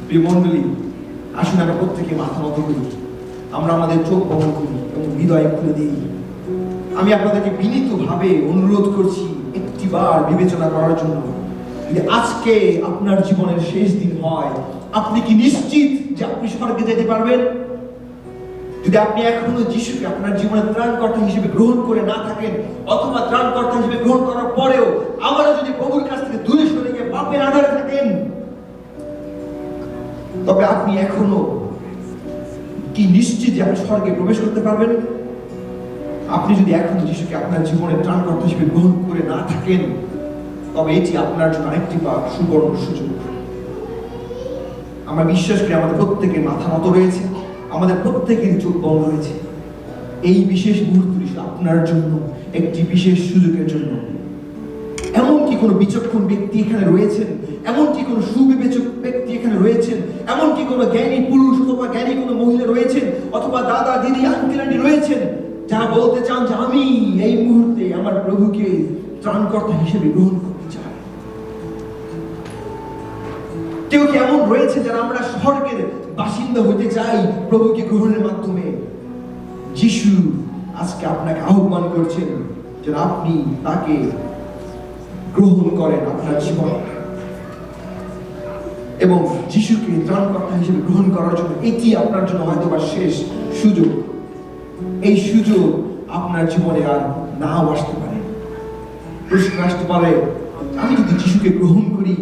প্রিয় মণ্ডলী, আসুন আমরা প্রত্যেকে মাথা নত করি, আমরা আমাদের চোখ বন্ধ করি এবং হৃদয় খুলে দিই। আমি আপনাদেরকে বিনীতভাবে অনুরোধ করছি একটিবার বিবেচনা করার জন্য, যদি আজকে আপনার জীবনের শেষ দিন হয়, আপনি কি নিশ্চিত যে আপনি স্বর্গে যেতে পারবেন? যদি আপনি এখনো যিশুকে আপনার জীবনের ত্রাণকর্তা হিসেবে গ্রহণ করে না থাকেন, অথবা ত্রাণকর্তা হিসেবে গ্রহণ করার পরেও আবারও যদি প্রভুর কাছ থেকে দূরে সরে গিয়ে পাপের আধারে থাকেন, তবে আপনি এখনো কি নিশ্চিত যে আপনি স্বর্গে প্রবেশ করতে পারবেন? আপনি যদি এখনো যিশুকে আপনার জীবনের ত্রাণকর্তা হিসেবে গ্রহণ করে না থাকেন, তবে এটি আপনার জন্য আরেকটি সুবর্ণ সুযোগ। আমরা বিশ্বাস করি আমাদের প্রত্যেকের মাথা নত রয়েছে, আমাদের প্রত্যেকের চোখ বন্ধ রয়েছে। এই বিশেষ মুহূর্তটি আপনার জন্য একটি বিশেষ সুযোগের জন্য। এমন কি কোনো বিচক্ষণ ব্যক্তি এখানে রয়েছেন, এমন কি কোনো সুবিবেচক ব্যক্তি এখানে রয়েছেন, এমন কি কোনো জ্ঞানী পুরুষ অথবা জ্ঞানী কোনো মহিলা রয়েছেন, অথবা দাদা দিদি আঙ্কেল আন্টি রয়েছেন, যারা বলতে চান যে আমি এই মুহূর্তে আমার প্রভুকে ত্রাণকর্তা হিসেবে গ্রহণ করতে চাই? কেউ কি এমন রয়েছে যারা আমরা স্বর্গের বাসিন্দা হতে চাই প্রভুকে গ্রহণের মাধ্যমে? যিশু আজকে আপনাকে আহ্বান করছেন যে আপনি তাকে গ্রহণ করেন আপনার জীবনে, এবং যিশুকে ত্রাণকর্তা হিসেবে গ্রহণ করার জন্য এটি আপনার জন্য হয়তো বা শেষ সুযোগ। এই সুযোগ আপনার জীবনে আর নাও আসতে পারে। প্রশ্ন আসতে পারে, আমি যদি যিশুকে গ্রহণ করি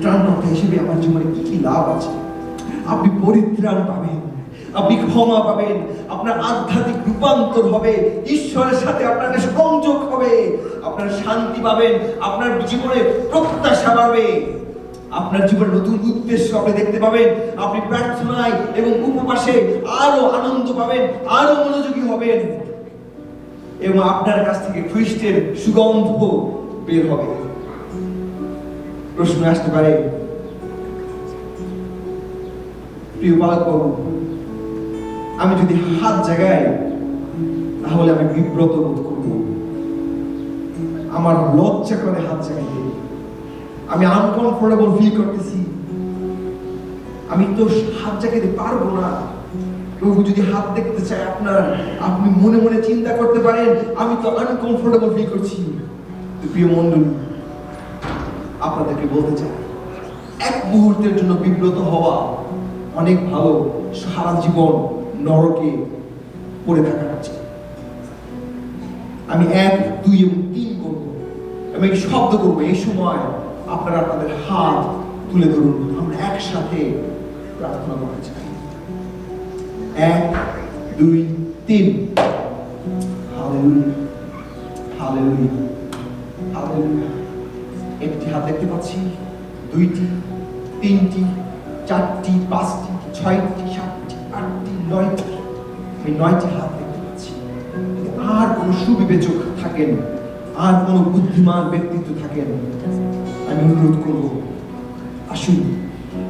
ত্রাণকর্তা হিসেবে আমার জীবনে কি কি লাভ আছে? আপনি পরিত্রাণ পাবেন, আপনি ক্ষমা পাবেন, আপনার আধ্যাত্মিক রূপান্তর হবে, ঈশ্বরের সাথে আপনার সংযোগ হবে, আপনার শান্তি পাবেন, আপনার জীবনে প্রত্যাশা বাড়বে, আপনার জীবনে নতুন উদ্দেশ্য আপনি দেখতে পাবেন, আপনি প্রার্থনায় এবং উপবাসে আরো আনন্দ পাবেন, আরো মনোযোগী হবেন, এবং আপনার কাছ থেকে খ্রিস্টের সুগন্ধ বের হবে। প্রশ্ন আসতে পারে, প্রিয় বালকবাবু, আমি যদি হাত জাগাই তাহলে আমি বিব্রত বোধ করব, আমার লজ্জা করে হাত জাগাইতে, আমি আনকমফোর্টেবল ফিল করতেছি, আমি তো হাত জাগাইতে পারবো না। প্রভু যদি হাত দেখতে চায় আপনার, আপনি মনে মনে চিন্তা করতে পারেন আমি তো আনকমফোর্টেবল ফিল করছি। প্রিয় মণ্ডলী, আপনাদেরকে বলতে চাই, এক মুহূর্তের জন্য বিব্রত হওয়া অনেক ভালো সারা জীবন নরকে পড়ে থাকা আছে। আমি 1, 2 এবং 3 করব, আমি শব্দ করবো, এই সময় আপনারা আপনাদের হাত তুলে ধরুন, আমরা একসাথে প্রার্থনা করতে চাই। 1, 2, 3। Hallelujah, hallelujah, hallelujah. একটি হাত দেখতে পাচ্ছি, 2টি, 3টি, 4টি, 5টি, 6টি, 7টি, 8টি, 9টি। আমি 9টি হাত দেখতে পাচ্ছি। আর কোন সুবিবেচক থাকেন, আর কোন বুদ্ধিমান ব্যক্তিত্ব থাকেন, আমি অনুরোধ করব, আসুন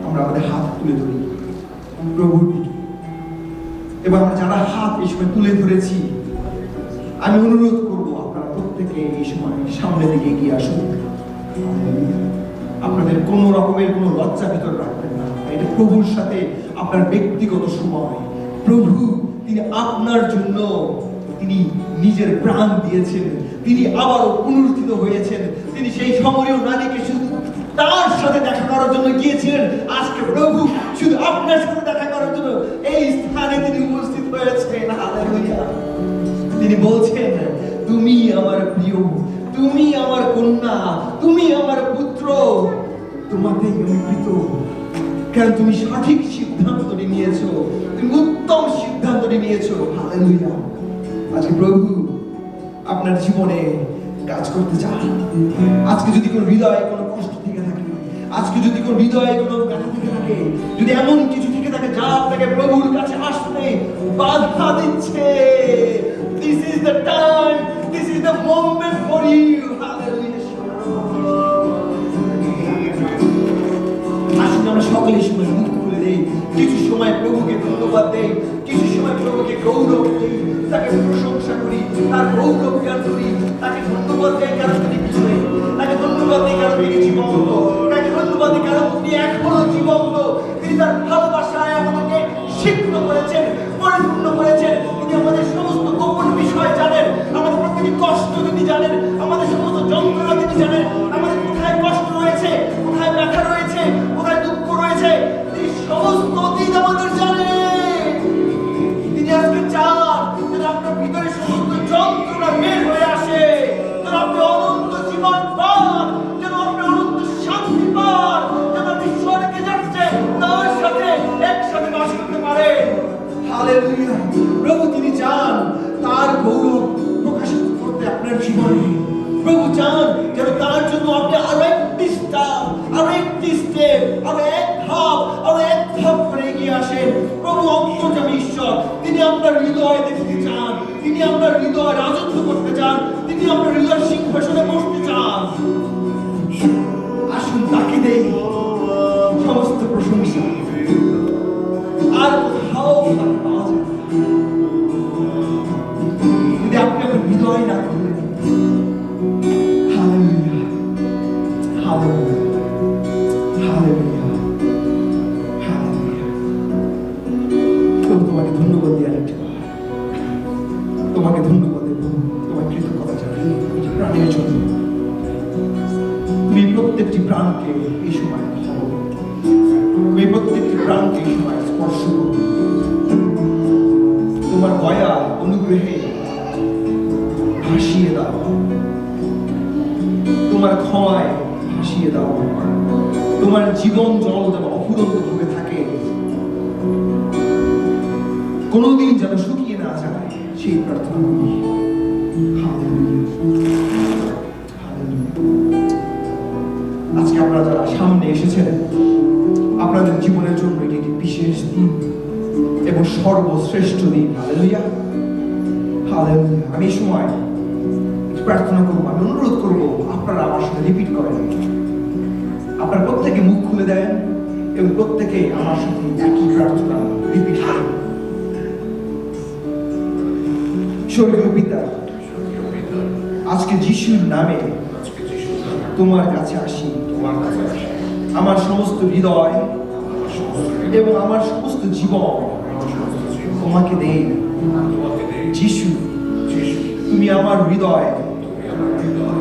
আমরা আমাদের হাত তুলে ধরি প্রভুর দিকে। এবং আমরা যারা হাত এই সময় তুলে ধরেছি, আমি অনুরোধ করব আপনারা প্রত্যেকে এই সময় সামনের দিকে এগিয়ে আসুন। আপনাদের কোন রকমের কোনো লজ্জা ভিতর রাখবেন না, এটা প্রভুর সাথে আপনার ব্যক্তিগত সময়। প্রভু তিনি আপনার জন্য তিনি নিজের প্রাণ দিয়েছেন, তিনি আবারও পুনরুত্থিত হয়েছেন, তিনি সেই সমরীয় নারীকে শুধু তার সাথে দেখা করার জন্য গিয়েছিলেন। আজকে প্রভু শুধু আপনার সাথে দেখা করার জন্য এই স্থানে তিনি উপস্থিত হয়েছেন। হালেলুয়া। তিনি বলছেন, তুমি আমার প্রিয়, তুমি আমার কন্যা, তুমি আমার পুত্র, তোমাতেই আমি প্রীত। কারণ তুমি সঠিক সিদ্ধান্তটি নিয়েছো, তুমি উত্তম সিদ্ধান্তটি নিয়েছো। হালেলুয়া। আজকে প্রভু আপনার জীবনে কাজ করতে চান। আজকে যদি কোনো হৃদয়ে কোনো কষ্ট থেকে থাকে, আজকে যদি কোনো হৃদয়ে কোনো ব্যথা থেকে থাকে, যদি এমন কিছু থেকে থাকে যা আপনাকে প্রভুর কাছে আসতে বাধা দিচ্ছে, this is the time, this is the moment for you. Hallelujah. আসুন আমরা সকলে সময় মুখ খুলে দেই, কিছু সময় প্রভুকে ধন্যবাদ দেই, কিছু সময় প্রভুকে গৌরব দেই, তাকে প্রশংসা করি, তার গৌরব জ্ঞান করি, তাকে ধন্যবাদ দেই কারণ তিনি বিজয়ী, তাকে ধন্যবাদ দেই কারণ তিনি জীবন্ত, তাকে ধন্যবাদ দেই কারণ তিনি এখনো জীবন্ত, তিনি তার ভালোবাসা করেছেন, পরিপূর্ণ করেছেন। তিনি আমাদের সমস্ত গোপন বিষয় জানেন, আমাদের প্রতিটি কষ্ট তিনি জানেন, আমাদের সমস্ত যন্ত্রণা তিনি জানেন, আমাদের কোথায় কষ্ট রয়েছে, কোথায় ব্যথা রয়েছে, কোথায় দুঃখ রয়েছে, তিনি সমস্ত দিন আমাদের জানেন। তিনি আজকে চান যেন আপনার ভিতরে সমস্ত যন্ত্রণা বের হয়ে আসে, যেন আপনি অনন্ত জীবন পান, যেন আপনি অনন্ত শান্তি পান, যেন আপনি স্বর্গে যাচ্ছে তার সাথে একসাথে বাস করতে পারেন। হালেলুয়া। প্রভু তিনি চান তার গৌরব প্রকাশিত করতে আপনার জীবনে। প্রভু চান যেন তার জন্য আপনি আরো একটি স্টেপ, আরো একটি স্টেপ, আরো এক ধাপ, আরো এক ধাপ করে এগিয়ে আসেন। প্রভু অন্তর্যামী ঈশ্বর, তিনি আপনার হৃদয় দেখতে চান, তিনি আপনার হৃদয় রাজত্ব করতে চান, তিনি আপনার হৃদয় সিংহাসনে বসতে চান। আসুন তাকে দেই সমস্ত প্রশংসা, আর কোথাও তাকে পাওয়া যায় না। যদি আপনি আপনার হৃদয় না খুলেন, হালেলুয়া, হালেলুয়া, হালেলুয়া, হালেলুয়া। প্রভু তোমাকে ধন্যবাদ দিই আরেকবার, তোমাকে ধন্যবাদ দেব, তোমার কৃতজ্ঞতা জানাই প্রাণের জন্য। তুমি প্রত্যেকটি প্রাণকে এই সময় ভালো, তুমি প্রত্যেকটি প্রাণকে এই সময় স্পর্শ করো। তোমার দয়া অনুগ্রহে ভাসিয়ে দাও, তোমার ক্ষমায় ভাসিয়ে দাও। তোমার জীবন জল যেন অফুরন্ত ভাবে থাকে, কোনোদিন যেন শুকিয়ে না যায়, সেই প্রার্থনা করি। Hallelujah, hallelujah. আজকে আপনারা যারা সামনে এসেছেন, আপনাদের জীবনের জন্য এটি একটি বিশেষ দিন এবং সর্বশ্রেষ্ঠ দিন। Hallelujah, hallelujah. আমি এই সময় প্রার্থনা করবো, আমি অনুরোধ করবো আপনারা আমার সাথে রিপিট করেন। আপনারা প্রত্যেকে মুখ খুলে দেন এবং প্রত্যেকে আমার সাথে একই প্রার্থনা রিপিট করেন। স্বর্গীয় পিতা, আজকে যিশুর নামে তোমার কাছে আসি। আমার সমস্ত হৃদয় এবং আমার সমস্ত জীবন তোমাকে দেই। যিশু, তুমি আমার হৃদয়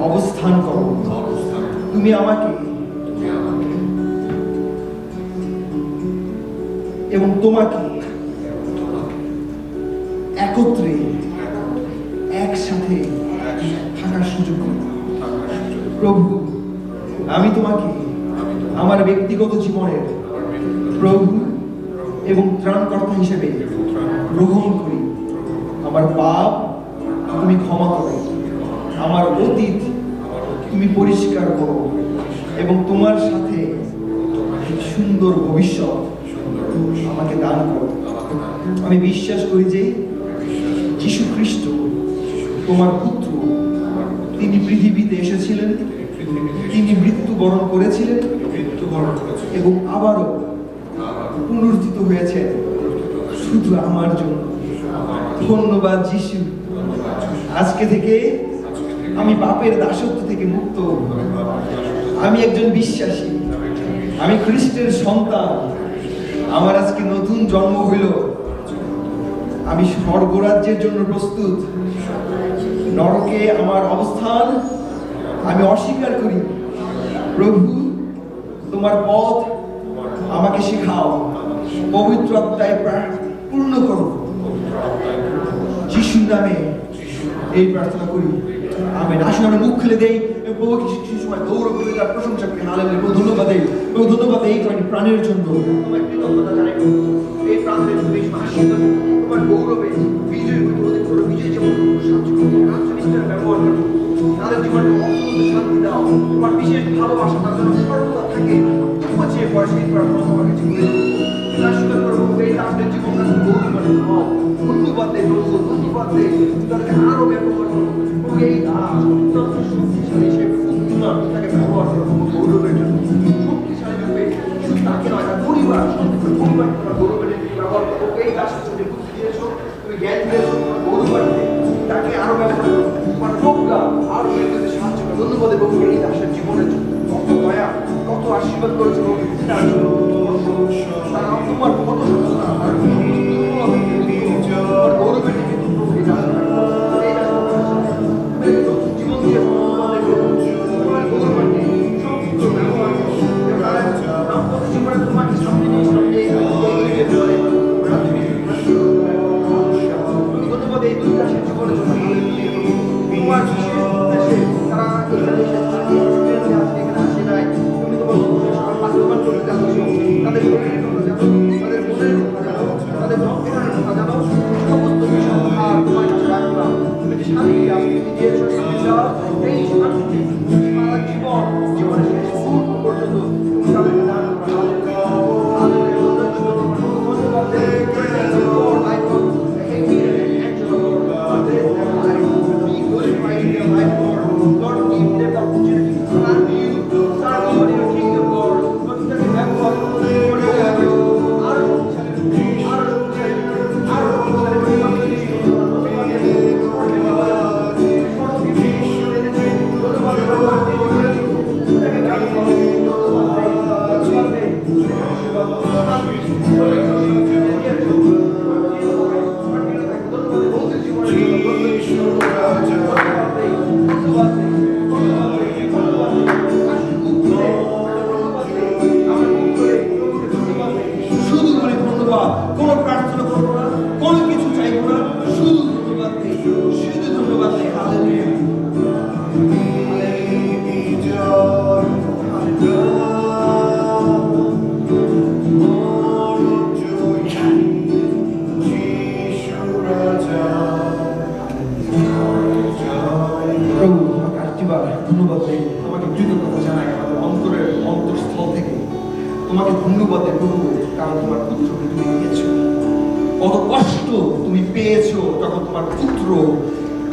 অবস্থান করো। তুমি আমাকে এবং তোমাকে একত্রে একসাথে থাকার সুযোগ করো। প্রভু, আমি তোমাকে আমার ব্যক্তিগত জীবনের প্রভু এবং ত্রাণকর্তা হিসেবে গ্রহণ করি। আমার পাপ তুমি ক্ষমা করো, আমার অতীত তুমি পরিষ্কার করো এবং তোমার সাথে সুন্দর ভবিষ্যৎ আমাকে দান করো। আমি বিশ্বাস করি যে যীশু খ্রিস্ট তোমার পুত্র, তিনি পৃথিবীতে এসেছিলেন, তিনি মৃত্যুবরণ করেছিলেন এবং আবারও পুনরুত্থিত হয়েছেন শুধু আমার জন্য। ধন্যবাদ যীশু। আজকে থেকে আমি পাপের দাসত্ব থেকে মুক্ত। আমি একজন বিশ্বাসী, আমি খ্রিস্টের সন্তান। আমার আজকে নতুন জন্ম হইল। আমি স্বর্গরাজ্যের জন্য প্রস্তুত। নরকে আমার অবস্থান আমি অস্বীকার করি। প্রভু, তোমার পথ আমাকে শেখাও, পবিত্র আত্মায় পূর্ণ করো। যিশুর নামে এই প্রার্থনা করি, আমেন। আসুন আমরা মুখ খুলে দেই এবং প্রভুকে কিছু সময় গৌরব করে তার প্রশংসা করি। হালেলুয়া। প্রভু ধন্যবাদ দেই, প্রভু ধন্যবাদ দেই তোমার প্রাণের জন্য। তোমার কৃতজ্ঞতা জানাই প্রভু, এই প্রাণের জন্য এই হাসির জন্য, তোমার গৌরবে বিজয় হতে করো। বিজয় যেমন কার্যনিষ্ঠার ব্যবহার করো, তাদের জীবনে অত্যন্ত শান্তি দাও। তোমার বিশেষ ভালোবাসা তার জন্য সর্বদা থাকে। তোমার যে বয়সের প্রার্থনা তোমার কাছে করে দেবো, স্বীকার করবো এই তাদের জীবন কাছে গৌরবের হও। ধন্যবাদ দেই প্রভু, ধন্যবাদ দেই তাদেরকে আরো ব্যবহার করো। এই দাস অত্যন্ত শক্তিশালী, সে বুদ্ধিমান, তাকে ব্যবহার করো গৌরবের জন্য। শক্তিশালী রূপে শুধু তাকে নয়, তার পরিবার, পরিবার তোমার গৌরবের ব্যবহার করো। এই দাসের তুমি বুদ্ধি দিয়েছো, তুমি জ্ঞান দিয়েছো, তোমার গৌরবার্থে তাকে আরো ব্যবহার করো। তোমার প্রজ্ঞা আরো বের করতে সাহায্য করো। ধন্যবাদ দেবো এই দাসের জীবনের জন্য। কত দয়া, কত আশীর্বাদ করেছো তার জন্য। তোমার কত প্রার্থনা করবো না, কোনো কিছু চাইবো না, শুধু ধন্যবাদ দেই, শুধু ধন্যবাদ দেই। হালেলুয়া। প্রভু তোমাকে আরেকটিবার ধন্যবাদ দেই, তোমাকে কৃতজ্ঞতা জানাই আমাদের অন্তরের অন্তঃস্থল থেকে। তোমাকে ধন্যবাদ দেই প্রভু, কারণ তোমার পুত্রকে তুমি দিয়েছো। কত কষ্ট তুমি পেয়েছো যখন তোমার পুত্র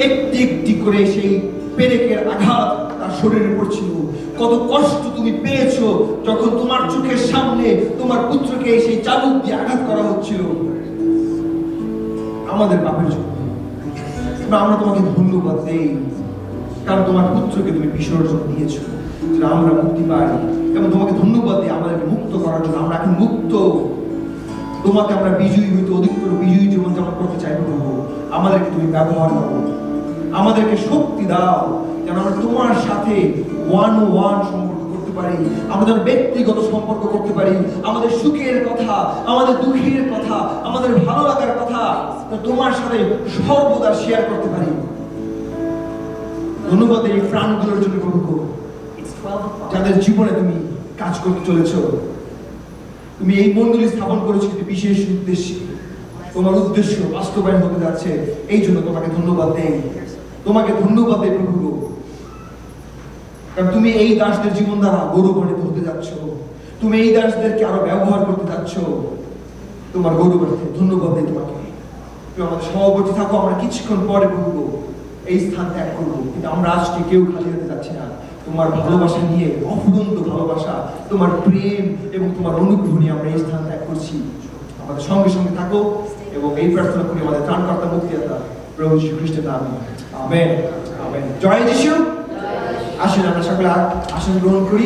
একটি একটি করে সেই পেরেকের আঘাত তার শরীরে পড়ছিল। কত কষ্ট তুমি পেয়েছো যখন তোমার চোখের সামনে তোমার পুত্রকে সেই চাবুক দিয়ে আঘাত করা হচ্ছিল আমাদের পাপের জন্য। আমরা তোমাকে ধন্যবাদ দেই, কারণ তোমার পুত্রকে তুমি বিসর্জন দিয়েছো, যেটা আমরা মুক্তি পাই। এবং তোমাকে ধন্যবাদ দিই আমাদেরকে মুক্ত করার জন্য। আমরা এখন মুক্ত। তোমাকে আমরা বিজয়ী হইতে অধিকতর বিজয়ী জীবনযাপন করতে চাই প্রভু। আমাদেরকে তুমি ব্যবহার করো, আমাদেরকে শক্তি দাও যেন আমরা তোমার সাথে ওয়ান ওয়ান সম্পর্ক করতে পারি, আমরা যেন ব্যক্তিগত সম্পর্ক করতে পারি। আমাদের সুখের কথা, আমাদের দুঃখের কথা, আমাদের ভালো লাগার কথা তোমার সাথে সর্বদা শেয়ার করতে পারি। ধন্যবাদ এই প্রাণগুলোর জন্য প্রভু, যাদের জীবনে তুমি কাজ করতে চলেছ। তুমি এই মণ্ডলী স্থাপন করেছো একটি বিশেষ উদ্দেশ্যে, তোমার উদ্দেশ্য বাস্তবায়ন হতে যাচ্ছে। এই জন্য তোমাকে ধন্যবাদ দেই, তোমাকে ধন্যবাদ দেই প্রভু, কারণ তুমি এই দাসদের জীবন দ্বারা গৌরবান্বিত হতে যাচ্ছ। তুমি এই দাসদেরকে আরো ব্যবহার করতে যাচ্ছ তোমার গৌরবার্থে। ধন্যবাদ দেই তোমাকে। তুমি আমাদের সভাপতি থাকো, আমরা কিছুক্ষণ পরে প্রভু এই স্থান ত্যাগ করবো, কিন্তু আমরা আজকে কেউ খালি হতে যাচ্ছি না। তোমার ভালোবাসা নিয়ে, অফুরন্ত ভালোবাসা, তোমার প্রেম এবং তোমার অনুগ্রহ নিয়ে আমরা এই স্থান ত্যাগ করছি। আমাদের সঙ্গে সঙ্গে থাকো এবং এই প্রার্থনা করি আমাদের ত্রাণকর্তা মুক্তিদাতা প্রভু যীশু খ্রিস্টের নামে। Amen, amen. জয় যিশু। আসুন আমরা সকলে আসন গ্রহণ করি।